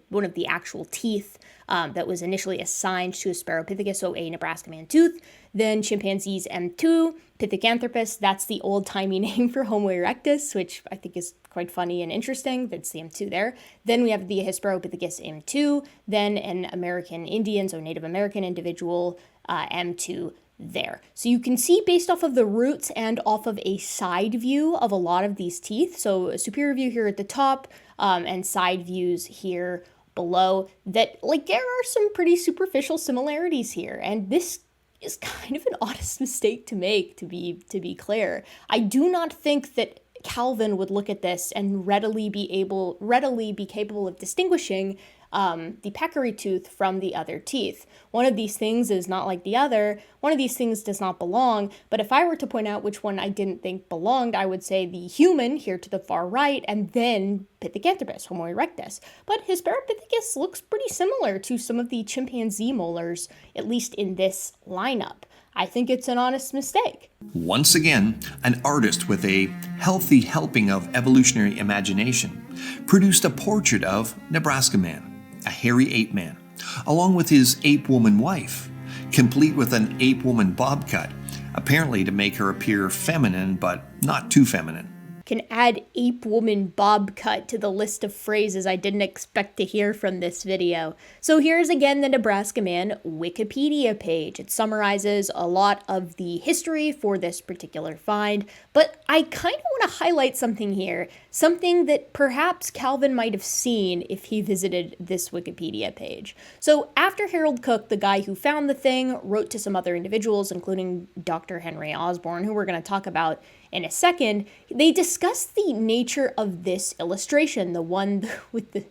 A: one of the actual teeth that was initially assigned to Hesperopithecus, so a Nebraska Man tooth. Then chimpanzees M2, Pithecanthropus, that's the old-timey name for Homo erectus, which I think is quite funny and interesting. That's the M2 there. Then we have the Hesperopithecus M2, then an American Indian, so Native American individual, M2 there. So you can see based off of the roots and off of a side view of a lot of these teeth, so a superior view here at the top and side views here below, that there are some pretty superficial similarities here, and this is kind of an honest mistake to make, to be clear. I do not think that Calvin would look at this and readily be capable of distinguishing the peccary tooth from the other teeth. One of these things is not like the other. One of these things does not belong. But if I were to point out which one I didn't think belonged, I would say the human here to the far right, and then Pithecanthropus, Homo erectus. But Hesperopithecus looks pretty similar to some of the chimpanzee molars, at least in this lineup. I think it's an honest mistake.
B: Once again, an artist with a healthy helping of evolutionary imagination produced a portrait of Nebraska Man, a hairy ape man, along with his ape woman wife, complete with an ape woman bob cut, apparently to make her appear feminine but not too feminine.
A: Can add ape woman bob cut to the list of phrases I didn't expect to hear from this video. So here's again the Nebraska Man Wikipedia page. It summarizes a lot of the history for this particular find, but I kind of want to highlight something here, something that perhaps Calvin might have seen if he visited this Wikipedia page. So after Harold Cook, the guy who found the thing, wrote to some other individuals, including Dr. Henry Osborn, who we're going to talk about in a second, they discussed the nature of this illustration, the one with the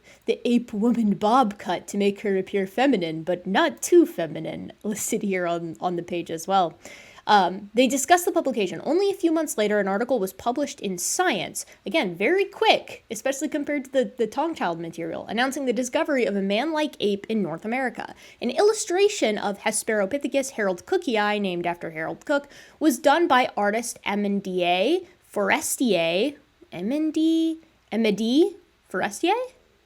A: ape woman bob cut to make her appear feminine, but not too feminine, listed here on the page as well. They discussed the publication. Only a few months later, an article was published in Science, again, very quick, especially compared to the Tongchild material, announcing the discovery of a man-like ape in North America. An illustration of Hesperopithecus haroldcookii, named after Harold Cook, was done by artist Emmendier Forestier, Forestier?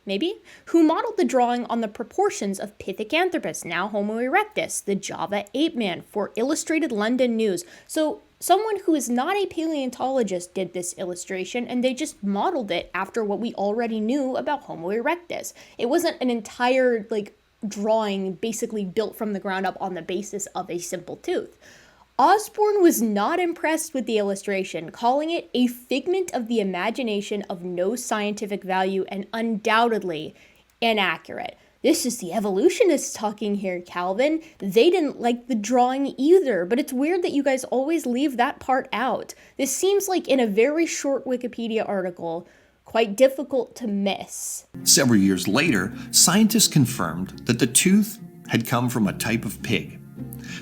A: Maybe, who modeled the drawing on the proportions of Pithecanthropus, now Homo erectus, the Java ape man, for Illustrated London News. So someone who is not a paleontologist did this illustration, and they just modeled it after what we already knew about Homo erectus. It wasn't an entire, drawing basically built from the ground up on the basis of a simple tooth. Osborn was not impressed with the illustration, calling it a figment of the imagination of no scientific value and undoubtedly inaccurate. This is the evolutionists talking here, Calvin. They didn't like the drawing either, but it's weird that you guys always leave that part out. This seems like in a very short Wikipedia article, quite difficult to miss.
B: Several years later, scientists confirmed that the tooth had come from a type of pig.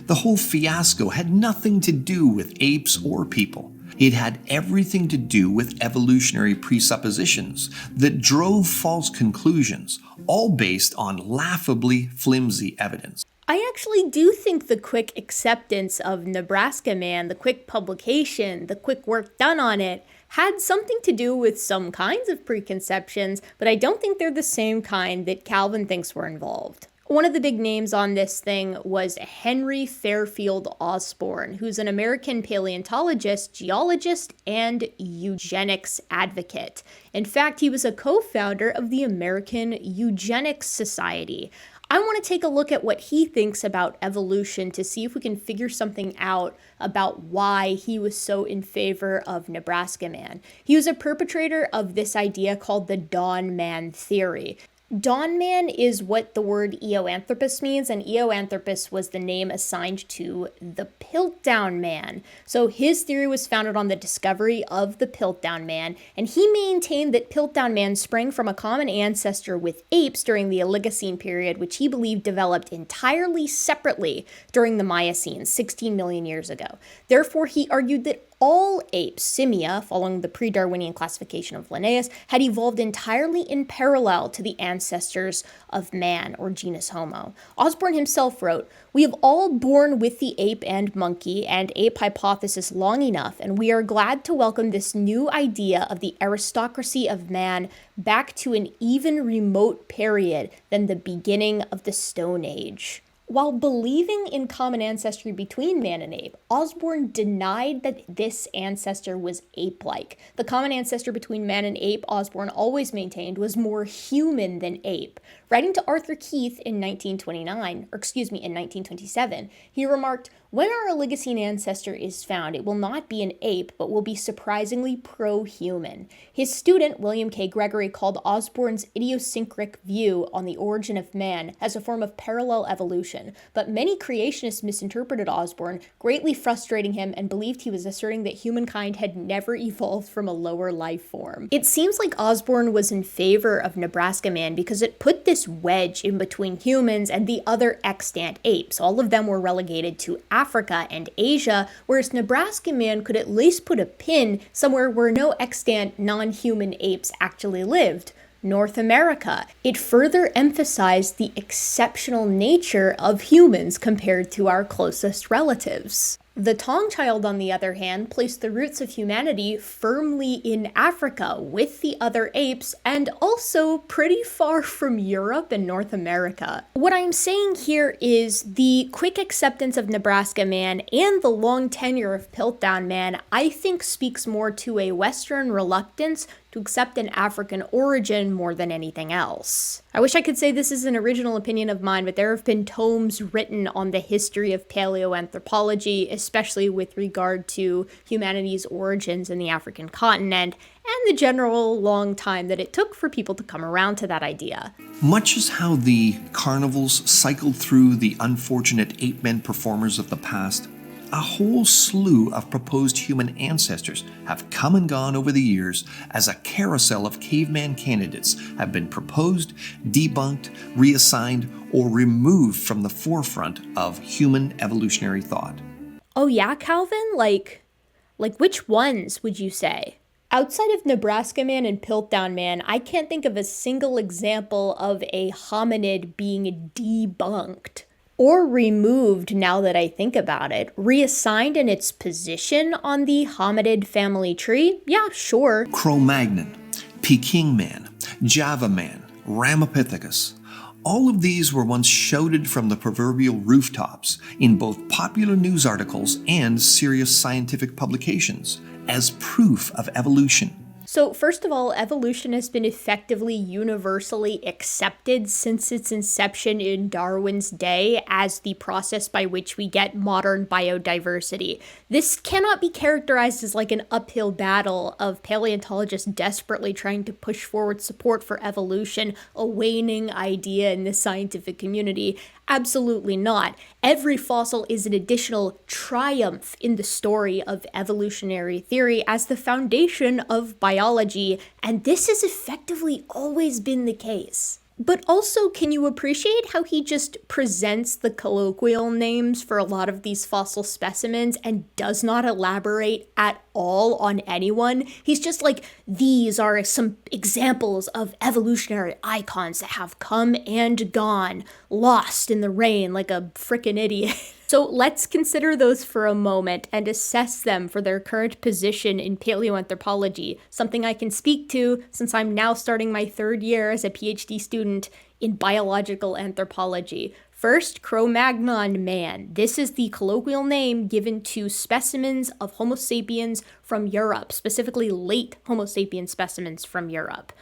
B: The whole fiasco had nothing to do with apes or people. It had everything to do with evolutionary presuppositions that drove false conclusions, all based on laughably flimsy evidence.
A: I actually do think the quick acceptance of Nebraska Man, the quick publication, the quick work done on it, had something to do with some kinds of preconceptions, but I don't think they're the same kind that Calvin thinks were involved. One of the big names on this thing was Henry Fairfield Osborn, who's an American paleontologist, geologist, and eugenics advocate. In fact, he was a co-founder of the American Eugenics Society. I want to take a look at what he thinks about evolution to see if we can figure something out about why he was so in favor of Nebraska Man. He was a perpetrator of this idea called the Dawn Man theory. Dawn Man is what the word Eoanthropus means, and Eoanthropus was the name assigned to the Piltdown Man. So his theory was founded on the discovery of the Piltdown Man, and he maintained that Piltdown Man sprang from a common ancestor with apes during the Oligocene period, which he believed developed entirely separately during the Miocene, 16 million years ago. Therefore, he argued that all apes, Simia, following the pre-Darwinian classification of Linnaeus, had evolved entirely in parallel to the ancestors of man, or genus Homo. Osborn himself wrote, "We have all borne with the ape and monkey and ape hypothesis long enough, and we are glad to welcome this new idea of the aristocracy of man back to an even remote period than the beginning of the Stone Age." While believing in common ancestry between man and ape, Osborn denied that this ancestor was ape-like. The common ancestor between man and ape, Osborn always maintained, was more human than ape. Writing to Arthur Keith in 1927, he remarked, When our Oligocene ancestor is found, it will not be an ape, but will be surprisingly pro-human. His student, William K. Gregory, called Osborn's idiosyncratic view on the origin of man as a form of parallel evolution, but many creationists misinterpreted Osborn, greatly frustrating him and believed he was asserting that humankind had never evolved from a lower life form. It seems like Osborn was in favor of Nebraska Man because it put this wedge in between humans and the other extant apes. All of them were relegated to Africa and Asia, whereas Nebraska Man could at least put a pin somewhere where no extant non-human apes actually lived. North America. It further emphasized the exceptional nature of humans compared to our closest relatives. The Tong child, on the other hand, placed the roots of humanity firmly in Africa with the other apes and also pretty far from Europe and North America. What I'm saying here is the quick acceptance of Nebraska Man and the long tenure of Piltdown Man, I think, speaks more to a Western reluctance to accept an African origin more than anything else. I wish I could say this is an original opinion of mine, but there have been tomes written on the history of paleoanthropology, especially with regard to humanity's origins in the African continent, and the general long time that it took for people to come around to that idea.
B: Much as how the carnivals cycled through the unfortunate ape-men performers of the past, a whole slew of proposed human ancestors have come and gone over the years as a carousel of caveman candidates have been proposed, debunked, reassigned, or removed from the forefront of human evolutionary thought.
A: Oh yeah, Calvin? Like which ones would you say? Outside of Nebraska Man and Piltdown Man, I can't think of a single example of a hominid being debunked. Or removed, now that I think about it. Reassigned in its position on the hominid family tree? Yeah, sure.
B: Cro-Magnon, Peking Man, Java Man, Ramapithecus. All of these were once shouted from the proverbial rooftops in both popular news articles and serious scientific publications as proof of evolution.
A: So first of all, evolution has been effectively universally accepted since its inception in Darwin's day as the process by which we get modern biodiversity. This cannot be characterized as like an uphill battle of paleontologists desperately trying to push forward support for evolution, a waning idea in the scientific community. Absolutely not. Every fossil is an additional triumph in the story of evolutionary theory as the foundation of biology, and this has effectively always been the case. But also, can you appreciate how he just presents the colloquial names for a lot of these fossil specimens and does not elaborate at all on anyone? He's just like, these are some examples of evolutionary icons that have come and gone, lost in the rain like a frickin' idiot. So let's consider those for a moment and assess them for their current position in paleoanthropology, something I can speak to since I'm now starting my third year as a PhD student in biological anthropology. First, Cro-Magnon man. This is the colloquial name given to specimens of Homo sapiens from Europe, specifically late Homo sapien specimens from Europe.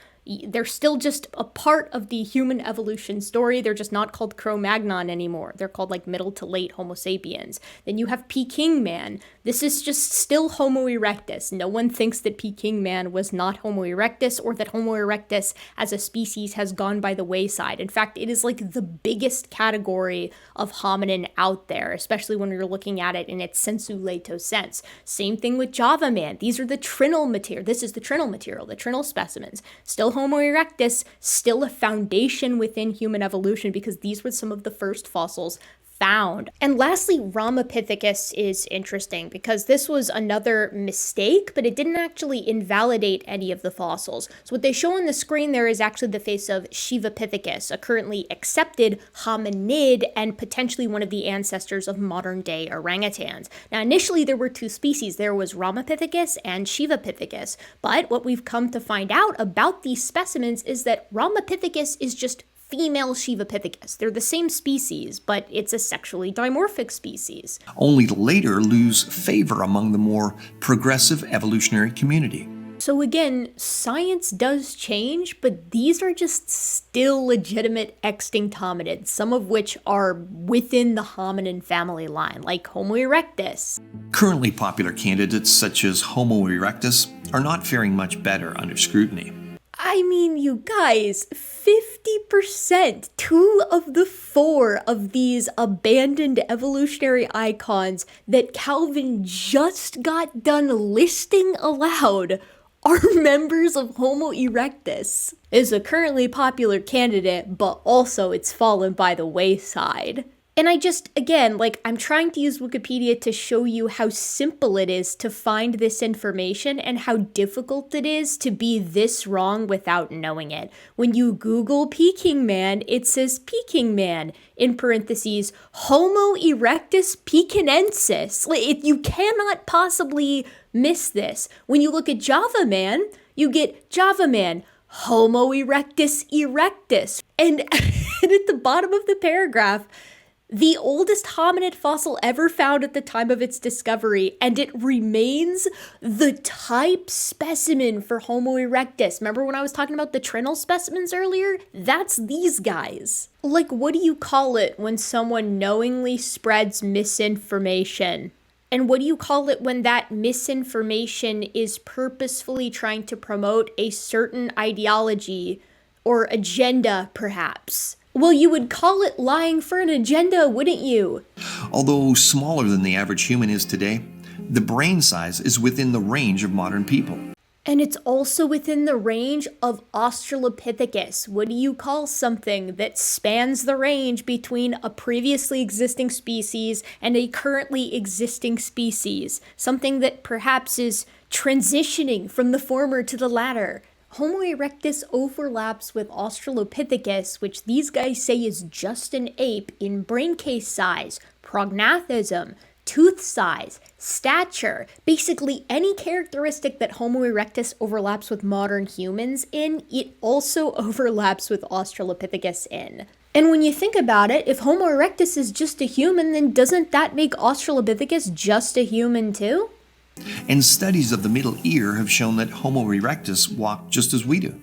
A: They're still just a part of the human evolution story. They're just not called Cro-Magnon anymore. They're called like middle to late Homo sapiens. Then you have Peking Man. This is just still Homo erectus. No one thinks that Peking Man was not Homo erectus or that Homo erectus as a species has gone by the wayside. In fact, it is like the biggest category of hominin out there, especially when you're looking at it in its sensu lato sense. Same thing with Java Man. These are the trinal material. This is the trinal material, the trinal specimens. Still Homo erectus, still a foundation within human evolution because these were some of the first fossils found. And lastly, Ramapithecus is interesting because this was another mistake, but it didn't actually invalidate any of the fossils. So what they show on the screen there is actually the face of Shivapithecus, a currently accepted hominid and potentially one of the ancestors of modern day orangutans. Now, initially there were two species. There was Ramapithecus and Shivapithecus, but what we've come to find out about these specimens is that Ramapithecus is just female Shivapithecus. They're the same species, but it's a sexually dimorphic species.
B: Only to later lose favor among the more progressive evolutionary community.
A: So again, science does change, but these are just still legitimate extinct hominids, some of which are within the hominin family line, like Homo erectus.
B: Currently popular candidates such as Homo erectus are not faring much better under scrutiny.
A: I mean, you guys, 50%, 2 of the 4 of these abandoned evolutionary icons that Calvin just got done listing aloud are members of Homo erectus. Is a currently popular candidate, but also it's fallen by the wayside. And I'm trying to use Wikipedia to show you how simple it is to find this information and how difficult it is to be this wrong without knowing it. When you Google Peking man, it says Peking man, in parentheses, Homo erectus pekinensis. You cannot possibly miss this. When you look at Java man, you get Java man, Homo erectus erectus. And at the bottom of the paragraph, the oldest hominid fossil ever found at the time of its discovery, and it remains the type specimen for Homo erectus. Remember when I was talking about the Trinal specimens earlier? That's these guys. What do you call it when someone knowingly spreads misinformation? And what do you call it when that misinformation is purposefully trying to promote a certain ideology or agenda, perhaps? Well, you would call it lying for an agenda, wouldn't you?
B: Although smaller than the average human is today, the brain size is within the range of modern people.
A: And it's also within the range of Australopithecus. What do you call something that spans the range between a previously existing species and a currently existing species? Something that perhaps is transitioning from the former to the latter. Homo erectus overlaps with Australopithecus, which these guys say is just an ape, in brain case size, prognathism, tooth size, stature, basically any characteristic that Homo erectus overlaps with modern humans in, it also overlaps with Australopithecus in. And when you think about it, if Homo erectus is just a human, then doesn't that make Australopithecus just a human too?
B: And studies of the middle ear have shown that Homo erectus walk just as we do.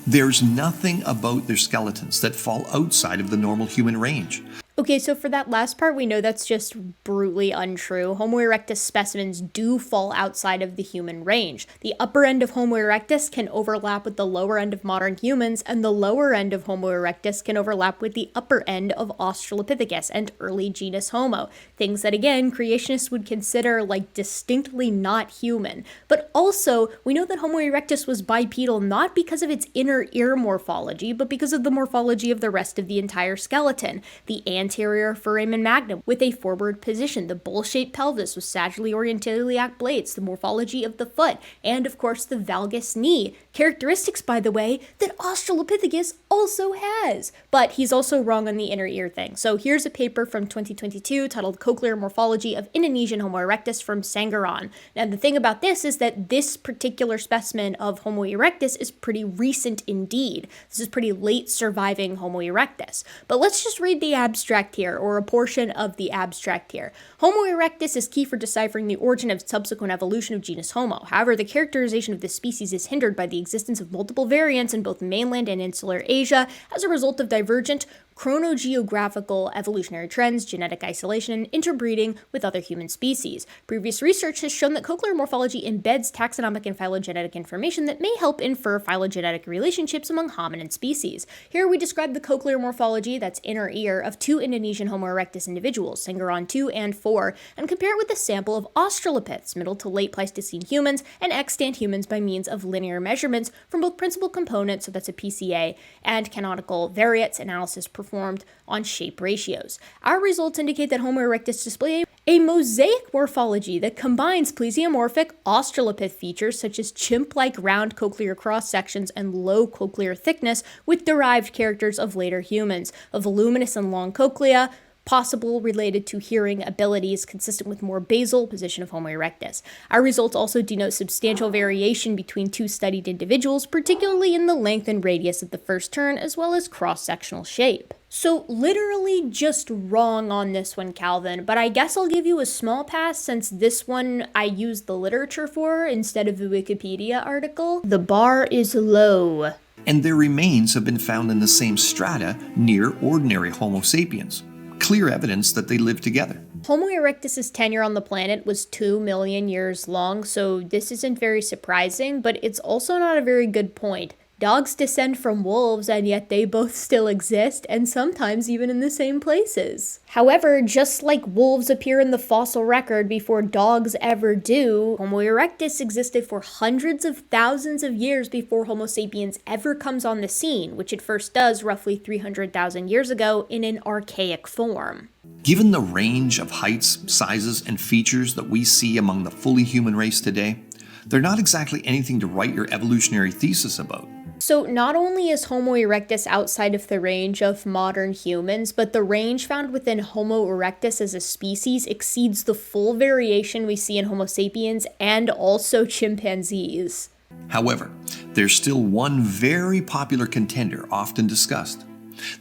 B: There's nothing about their skeletons that fall outside of the normal human range.
A: Okay, so for that last part, we know that's just brutally untrue. Homo erectus specimens do fall outside of the human range. The upper end of Homo erectus can overlap with the lower end of modern humans, and the lower end of Homo erectus can overlap with the upper end of Australopithecus and early genus Homo. Things that, again, creationists would consider distinctly not human. But also, we know that Homo erectus was bipedal not because of its inner ear morphology, but because of the morphology of the rest of the entire skeleton. The anterior foramen magnum with a forward position, the bowl-shaped pelvis with sagittally oriented iliac blades, the morphology of the foot, and of course the valgus knee. Characteristics, by the way, that Australopithecus also has. But he's also wrong on the inner ear thing. So here's a paper from 2022 titled Cochlear Morphology of Indonesian Homo erectus from Sanggaran. Now the thing about this is that this particular specimen of Homo erectus is pretty recent indeed. This is pretty late surviving Homo erectus. But let's just read the abstract here, or a portion of the abstract here. Homo erectus is key for deciphering the origin of subsequent evolution of genus Homo. However, the characterization of this species is hindered by the existence of multiple variants in both mainland and insular Asia as a result of divergent chronogeographical evolutionary trends, genetic isolation, and interbreeding with other human species. Previous research has shown that cochlear morphology embeds taxonomic and phylogenetic information that may help infer phylogenetic relationships among hominin species. Here we describe the cochlear morphology, that's inner ear, of 2 Indonesian Homo erectus individuals, Sanggaran 2 and 4, and compare it with a sample of Australopiths, middle to late Pleistocene humans, and extant humans by means of linear measurements from both principal components, so that's a PCA, and canonical variates analysis performed on shape ratios. Our results indicate that Homo erectus display a mosaic morphology that combines plesiomorphic Australopith features such as chimp-like round cochlear cross-sections and low cochlear thickness with derived characters of later humans, a voluminous and long cochlea, possible related to hearing abilities consistent with more basal position of Homo erectus. Our results also denote substantial variation between two studied individuals, particularly in the length and radius of the first turn, as well as cross-sectional shape. So literally just wrong on this one, Calvin, but I guess I'll give you a small pass since this one I used the literature for instead of the Wikipedia article. The bar is low.
B: And their remains have been found in the same strata near ordinary Homo sapiens. Clear evidence that they lived together.
A: Homo erectus' tenure on the planet was 2 million years long, so this isn't very surprising, but it's also not a very good point. Dogs descend from wolves, and yet they both still exist, and sometimes even in the same places. However, just like wolves appear in the fossil record before dogs ever do, Homo erectus existed for hundreds of thousands of years before Homo sapiens ever comes on the scene, which it first does roughly 300,000 years ago in an archaic form.
B: Given the range of heights, sizes, and features that we see among the fully human race today, they're not exactly anything to write your evolutionary thesis about.
A: So not only is Homo erectus outside of the range of modern humans, but the range found within Homo erectus as a species exceeds the full variation we see in Homo sapiens and also chimpanzees.
B: However, there's still one very popular contender often discussed,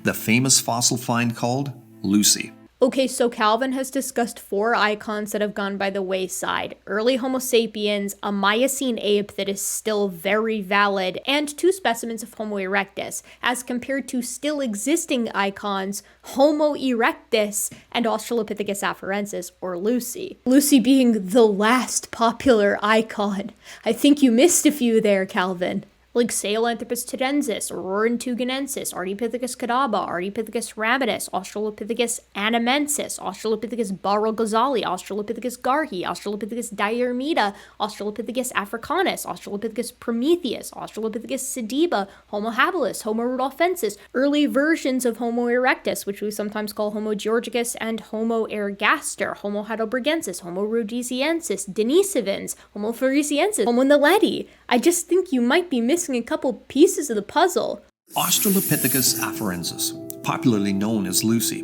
B: the famous fossil find called Lucy.
A: Okay, so Calvin has discussed 4 icons that have gone by the wayside. Early Homo sapiens, a Miocene ape that is still very valid, and 2 specimens of Homo erectus, as compared to still existing icons, Homo erectus and Australopithecus afarensis, or Lucy. Lucy being the last popular icon. I think you missed a few there, Calvin. Like Sahelanthropus tudensis, Aurorantuganensis, Ardipithecus cadaba, Ardipithecus ramidus, Australopithecus anamensis, Australopithecus barrel-ghazali, Australopithecus garhi, Australopithecus diarmida, Australopithecus africanus, Australopithecus prometheus, Australopithecus sediba, Homo habilis, Homo rudolfensis, early versions of Homo erectus, which we sometimes call Homo georgicus and Homo ergaster, Homo heidelbergensis, Homo rhodesiensis, denisovans, Homo floresiensis, Homo naledi. I just think you might be missing a couple pieces of the puzzle.
B: Australopithecus afarensis, popularly known as Lucy,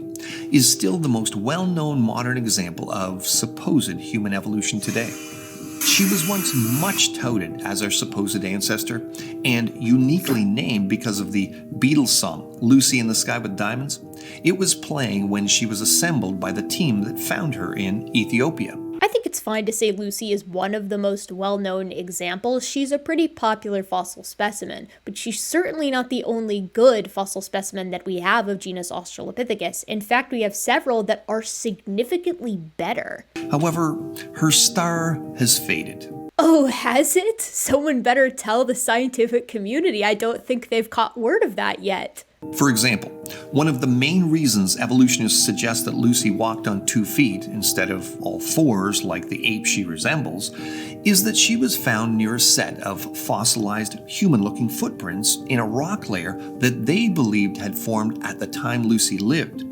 B: is still the most well-known modern example of supposed human evolution today. She was once much touted as our supposed ancestor and uniquely named because of the Beatles song, Lucy in the Sky with Diamonds. It was playing when she was assembled by the team that found her in Ethiopia.
A: I think it's fine to say Lucy is one of the most well-known examples. She's a pretty popular fossil specimen, but she's certainly not the only good fossil specimen that we have of genus Australopithecus. In fact, we have several that are significantly better.
B: However, her star has faded.
A: Oh, has it? Someone better tell the scientific community. I don't think they've caught word of that yet.
B: For example, one of the main reasons evolutionists suggest that Lucy walked on 2 feet instead of all 4s like the ape she resembles is that she was found near a set of fossilized human-looking footprints in a rock layer that they believed had formed at the time Lucy lived,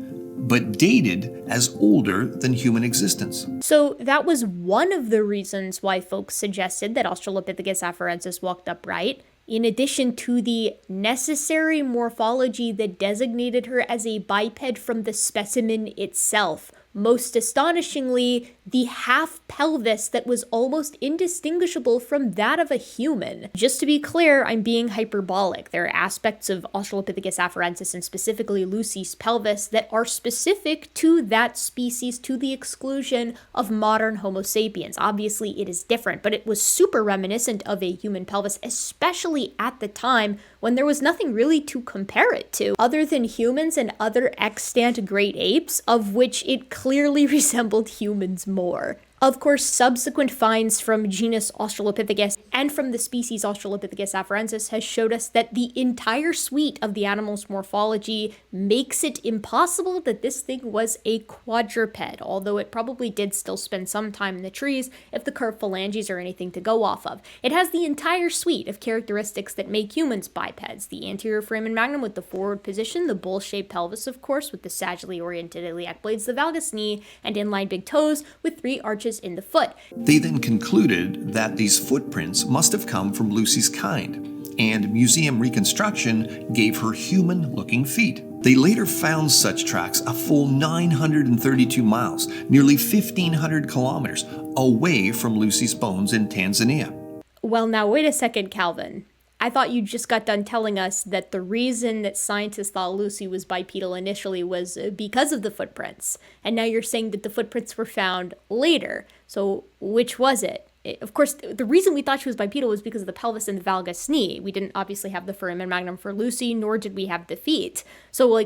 B: but dated as older than human existence.
A: So that was one of the reasons why folks suggested that Australopithecus afarensis walked upright, in addition to the necessary morphology that designated her as a biped from the specimen itself. Most astonishingly, the half pelvis that was almost indistinguishable from that of a human. Just to be clear, I'm being hyperbolic. There are aspects of Australopithecus afarensis and specifically Lucy's pelvis that are specific to that species to the exclusion of modern Homo sapiens. Obviously, it is different, but it was super reminiscent of a human pelvis, especially at the time when there was nothing really to compare it to, other than humans and other extant great apes, of which it clearly resembled humans more. Of course, subsequent finds from genus Australopithecus and from the species Australopithecus afarensis has showed us that the entire suite of the animal's morphology makes it impossible that this thing was a quadruped, although it probably did still spend some time in the trees if the curved phalanges are anything to go off of. It has the entire suite of characteristics that make humans bipeds: the anterior foramen magnum with the forward position, the bowl-shaped pelvis, of course, with the sagittally oriented iliac blades, the valgus knee, and inline big toes with 3 arches in the foot.
B: They then concluded that these footprints must have come from Lucy's kind, and museum reconstruction gave her human-looking feet. They later found such tracks a full 932 miles, nearly 1,500 kilometers, away from Lucy's bones in Tanzania.
A: Well, now wait a second, Calvin. I thought you just got done telling us that the reason that scientists thought Lucy was bipedal initially was because of the footprints. And now you're saying that the footprints were found later. So which was it? Of course, the reason we thought she was bipedal was because of the pelvis and the valgus knee. We didn't obviously have the foramen magnum for Lucy, nor did we have the feet. So,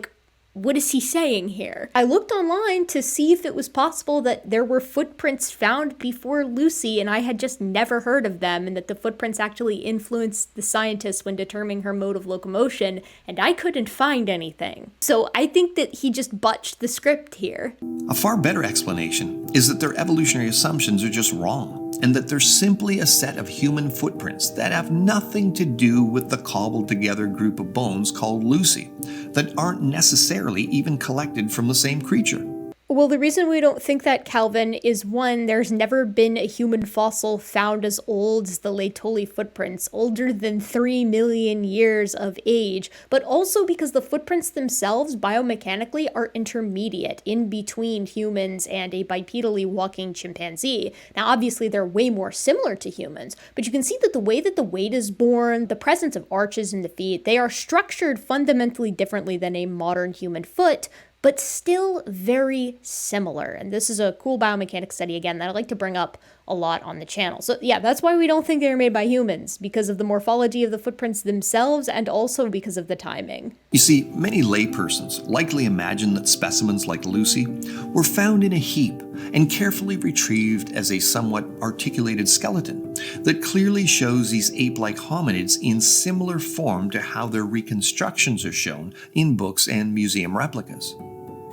A: what is he saying here? I looked online to see if it was possible that there were footprints found before Lucy, and I had just never heard of them, and that the footprints actually influenced the scientists when determining her mode of locomotion, and I couldn't find anything. So I think that he just botched the script here.
B: A far better explanation is that their evolutionary assumptions are just wrong, and that they're simply a set of human footprints that have nothing to do with the cobbled-together group of bones called Lucy, that aren't necessarily even collected from the same creature.
A: Well, the reason we don't think that, Calvin, is one, there's never been a human fossil found as old as the Laetoli footprints, older than 3 million years of age, but also because the footprints themselves, biomechanically, are intermediate, in between humans and a bipedally walking chimpanzee. Now, obviously, they're way more similar to humans, but you can see that the way that the weight is borne, the presence of arches in the feet, they are structured fundamentally differently than a modern human foot, but still very similar. And this is a cool biomechanics study, again, that I like to bring up a lot on the channel. So yeah, that's why we don't think they were made by humans, because of the morphology of the footprints themselves and also because of the timing.
B: You see, many laypersons likely imagine that specimens like Lucy were found in a heap and carefully retrieved as a somewhat articulated skeleton that clearly shows these ape-like hominids in similar form to how their reconstructions are shown in books and museum replicas.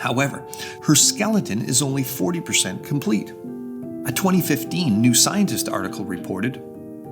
B: However, her skeleton is only 40% complete. A 2015 New Scientist article reported,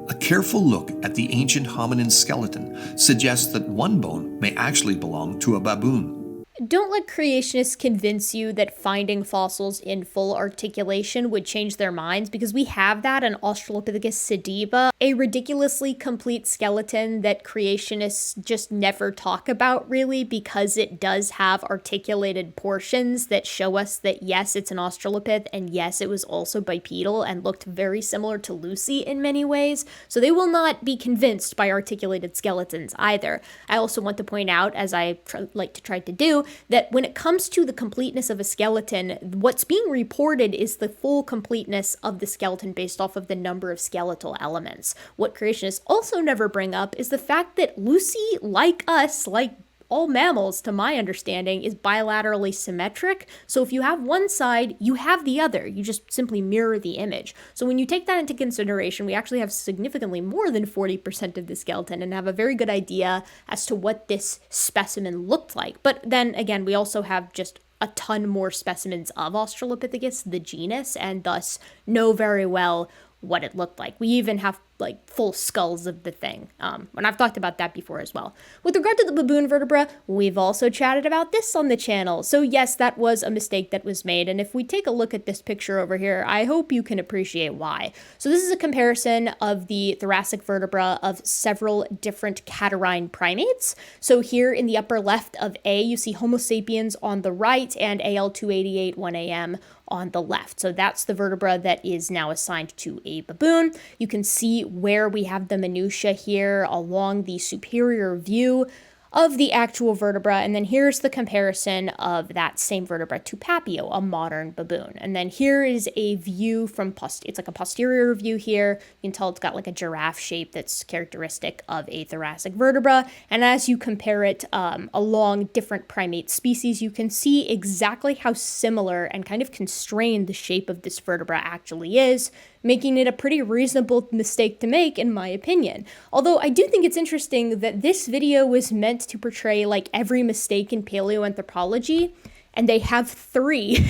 B: "A careful look at the ancient hominin skeleton suggests that one bone may actually belong to a baboon."
A: Don't let creationists convince you that finding fossils in full articulation would change their minds, because we have that in Australopithecus sediba, a ridiculously complete skeleton that creationists just never talk about really, because it does have articulated portions that show us that yes, it's an Australopith, and yes, it was also bipedal and looked very similar to Lucy in many ways. So they will not be convinced by articulated skeletons either. I also want to point out, as I like to try to do, that when it comes to the completeness of a skeleton, what's being reported is the full completeness of the skeleton based off of the number of skeletal elements. What creationists also never bring up is the fact that Lucy, like us, like all mammals, to my understanding, is bilaterally symmetric. So if you have one side, you have the other. You just simply mirror the image. So when you take that into consideration, we actually have significantly more than 40% of the skeleton and have a very good idea as to what this specimen looked like. But then again, we also have just a ton more specimens of Australopithecus, the genus, and thus know very well what it looked like. We even have full skulls of the thing. And I've talked about that before as well. With regard to the baboon vertebra, we've also chatted about this on the channel. So yes, that was a mistake that was made. And if we take a look at this picture over here, I hope you can appreciate why. So this is a comparison of the thoracic vertebra of several different catarrhine primates. So here in the upper left of A, you see Homo sapiens on the right and AL288 1AM on the left. So that's the vertebra that is now assigned to a baboon. You can see where we have the minutiae here along the superior view of the actual vertebra, and then here's the comparison of that same vertebra to Papio, a modern baboon. And then here is a view from it's like a posterior view here. You can tell it's got like a giraffe shape that's characteristic of a thoracic vertebra. And as you compare it along different primate species, you can see exactly how similar and kind of constrained the shape of this vertebra actually is, making it a pretty reasonable mistake to make, in my opinion. Although I do think it's interesting that this video was meant to portray every mistake in paleoanthropology, and they have 3.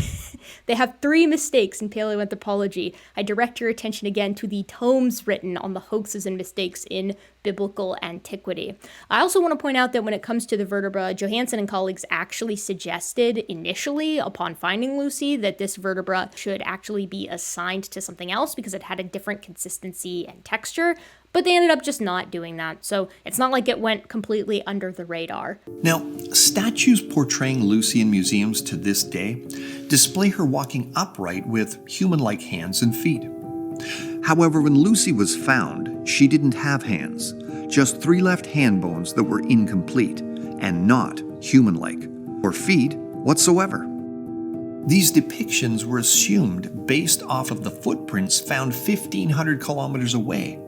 A: They have 3 mistakes in paleoanthropology. I direct your attention again to the tomes written on the hoaxes and mistakes in biblical antiquity. I also want to point out that when it comes to the vertebra, Johansen and colleagues actually suggested initially, upon finding Lucy, that this vertebra should actually be assigned to something else because it had a different consistency and texture. But they ended up just not doing that, so it's not like it went completely under the radar.
B: Now, statues portraying Lucy in museums to this day display her walking upright with human-like hands and feet. However, when Lucy was found, she didn't have hands, just 3 left hand bones that were incomplete and not human-like, or feet whatsoever. These depictions were assumed based off of the footprints found 1,500 kilometers away,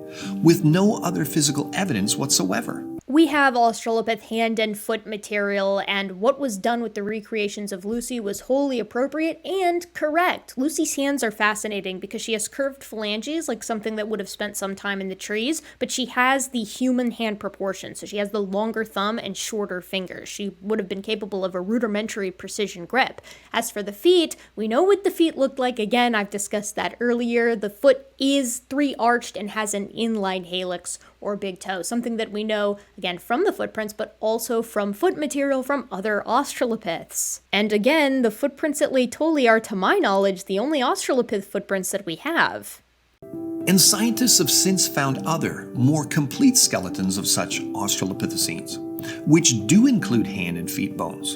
B: with no other physical evidence whatsoever.
A: We have Australopith hand and foot material, and what was done with the recreations of Lucy was wholly appropriate and correct. Lucy's hands are fascinating because she has curved phalanges, like something that would have spent some time in the trees, but she has the human hand proportion, so she has the longer thumb and shorter fingers. She would have been capable of a rudimentary precision grip. As for the feet, we know what the feet looked like. Again, I've discussed that earlier. The foot is 3-arched and has an inline helix or big toe, something that we know, again, from the footprints, but also from foot material from other Australopiths. And again, the footprints at Laetoli are, to my knowledge, the only Australopith footprints that we have.
B: And scientists have since found other, more complete skeletons of such Australopithecines, which do include hand and feet bones.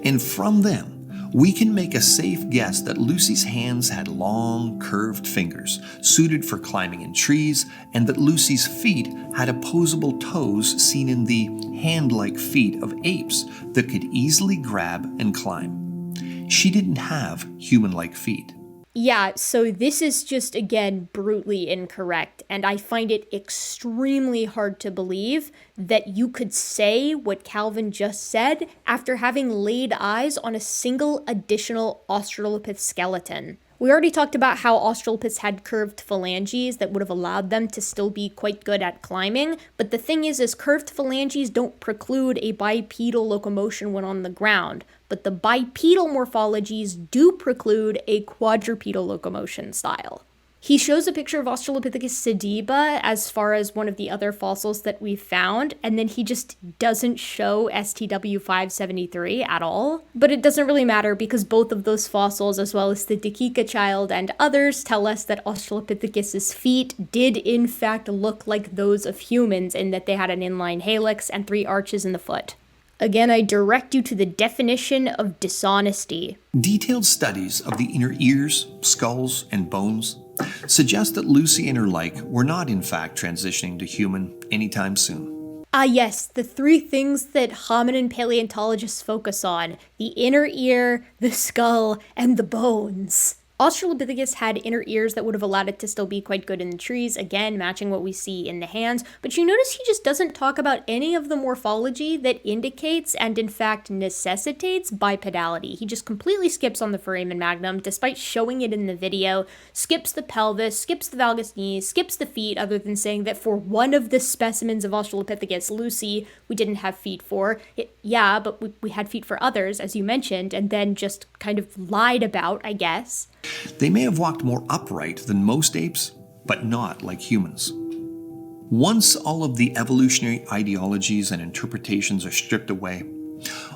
B: And from them, we can make a safe guess that Lucy's hands had long, curved fingers, suited for climbing in trees, and that Lucy's feet had opposable toes seen in the hand-like feet of apes that could easily grab and climb. She didn't have human-like feet.
A: Yeah, so this is just, again, brutally incorrect, and I find it extremely hard to believe that you could say what Calvin just said after having laid eyes on a single additional Australopith skeleton. We already talked about how Australopiths had curved phalanges that would have allowed them to still be quite good at climbing, but the thing is curved phalanges don't preclude a bipedal locomotion when on the ground, but the bipedal morphologies do preclude a quadrupedal locomotion style. He shows a picture of Australopithecus sediba as far as one of the other fossils that we've found, and then he just doesn't show STW573 at all. But it doesn't really matter because both of those fossils, as well as the Dakika child and others, tell us that Australopithecus's feet did in fact look like those of humans in that they had an inline helix and 3 arches in the foot. Again, I direct you to the definition of dishonesty.
B: Detailed studies of the inner ears, skulls, and bones suggest that Lucy and her like were not in fact transitioning to human anytime soon.
A: Yes, the 3 things that hominin paleontologists focus on: the inner ear, the skull, and the bones. Australopithecus had inner ears that would have allowed it to still be quite good in the trees, again, matching what we see in the hands, but you notice he just doesn't talk about any of the morphology that indicates and in fact necessitates bipedality. He just completely skips on the foramen magnum, despite showing it in the video, skips the pelvis, skips the valgus knees, skips the feet, other than saying that for one of the specimens of Australopithecus, Lucy, we didn't have feet for. Yeah, but we had feet for others, as you mentioned, and then just kind of lied about, I guess.
B: They may have walked more upright than most apes, but not like humans. Once all of the evolutionary ideologies and interpretations are stripped away,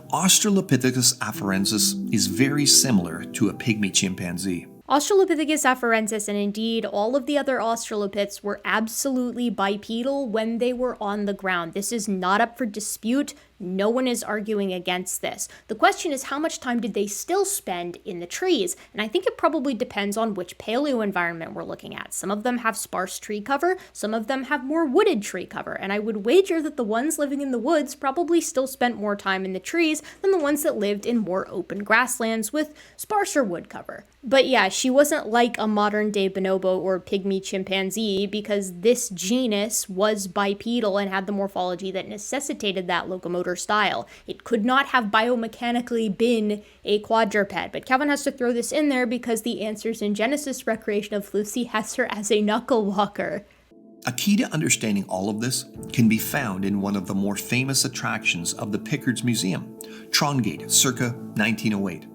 B: Australopithecus afarensis is very similar to a pygmy chimpanzee.
A: Australopithecus afarensis, and indeed all of the other Australopiths, were absolutely bipedal when they were on the ground. This is not up for dispute. No one is arguing against this. The question is, how much time did they still spend in the trees? And I think it probably depends on which paleo environment we're looking at. Some of them have sparse tree cover, some of them have more wooded tree cover, and I would wager that the ones living in the woods probably still spent more time in the trees than the ones that lived in more open grasslands with sparser wood cover. But yeah, she wasn't like a modern-day bonobo or pygmy chimpanzee because this genus was bipedal and had the morphology that necessitated that locomotor style. It could not have biomechanically been a quadruped, but Calvin has to throw this in there because the Answers in Genesis recreation of Lucy has her as a knuckle walker.
B: A key to understanding all of this can be found in one of the more famous attractions of the Pickard's Museum, Trongate, circa 1908,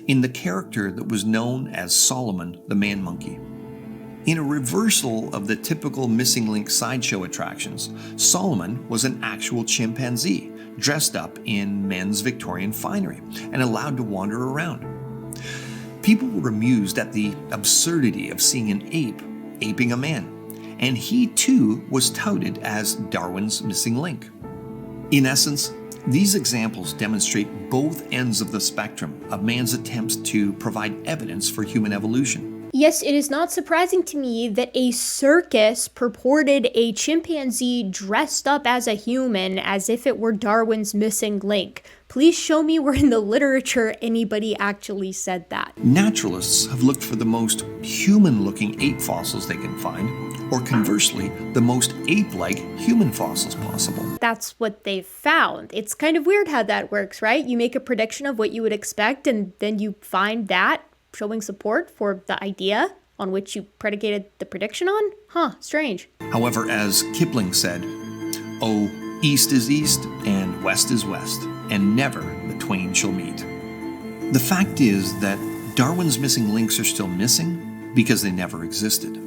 B: in the character that was known as Solomon the Man Monkey. In a reversal of the typical missing link sideshow attractions, Solomon was an actual chimpanzee, dressed up in men's Victorian finery and allowed to wander around. People were amused at the absurdity of seeing an ape aping a man, and he too was touted as Darwin's missing link. In essence, these examples demonstrate both ends of the spectrum of man's attempts to provide evidence for human evolution.
A: Yes, it is not surprising to me that a circus purported a chimpanzee dressed up as a human as if it were Darwin's missing link. Please show me where in the literature anybody actually said that.
B: Naturalists have looked for the most human-looking ape fossils they can find, or conversely, the most ape-like human fossils possible.
A: That's what they've found. It's kind of weird how that works, right? You make a prediction of what you would expect, and then you find that showing support for the idea on which you predicated the prediction on? Huh, strange.
B: However, as Kipling said, "Oh, east is east and west is west, and never the twain shall meet." The fact is that Darwin's missing links are still missing because they never existed.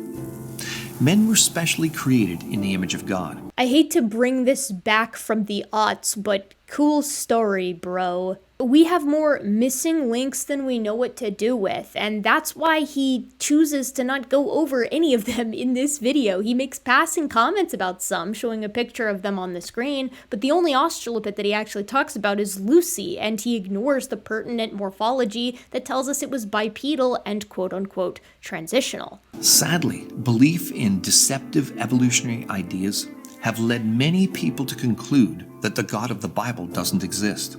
B: Men were specially created in the image of God.
A: I hate to bring this back from the aughts, but cool story, bro. We have more missing links than we know what to do with, and that's why he chooses to not go over any of them in this video. He makes passing comments about some, showing a picture of them on the screen, but the only australopith that he actually talks about is Lucy, and he ignores the pertinent morphology that tells us it was bipedal and quote-unquote transitional.
B: Sadly, belief in deceptive evolutionary ideas have led many people to conclude that the God of the Bible doesn't exist,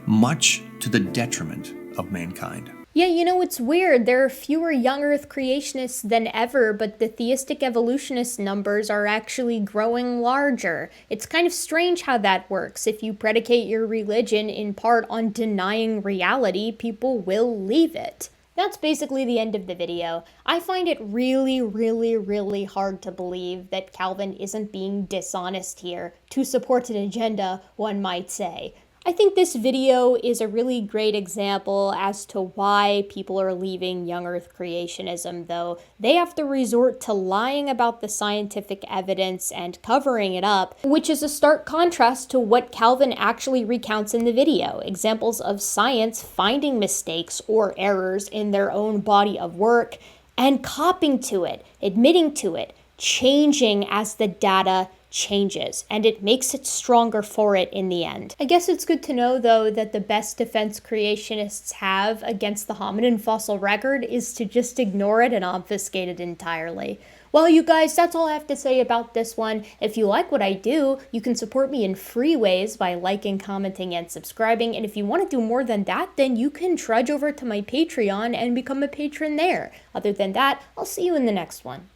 B: much to the detriment of mankind.
A: Yeah, you know, it's weird. There are fewer young Earth creationists than ever, but the theistic evolutionist numbers are actually growing larger. It's kind of strange how that works. If you predicate your religion in part on denying reality, people will leave it. That's basically the end of the video. I find it really hard to believe that Calvin isn't being dishonest here, to support an agenda, one might say. I think this video is a really great example as to why people are leaving young Earth creationism, though. They have to resort to lying about the scientific evidence and covering it up, which is a stark contrast to what Calvin actually recounts in the video. Examples of science finding mistakes or errors in their own body of work and copping to it, admitting to it, changing as the data changes, and it makes it stronger for it in the end. I guess it's good to know, though, that the best defense creationists have against the hominin fossil record is to just ignore it and obfuscate it entirely. Well, you guys, that's all I have to say about this one. If you like what I do, you can support me in free ways by liking, commenting, and subscribing. And if you want to do more than that, then you can trudge over to my Patreon and become a patron there. Other than that, I'll see you in the next one.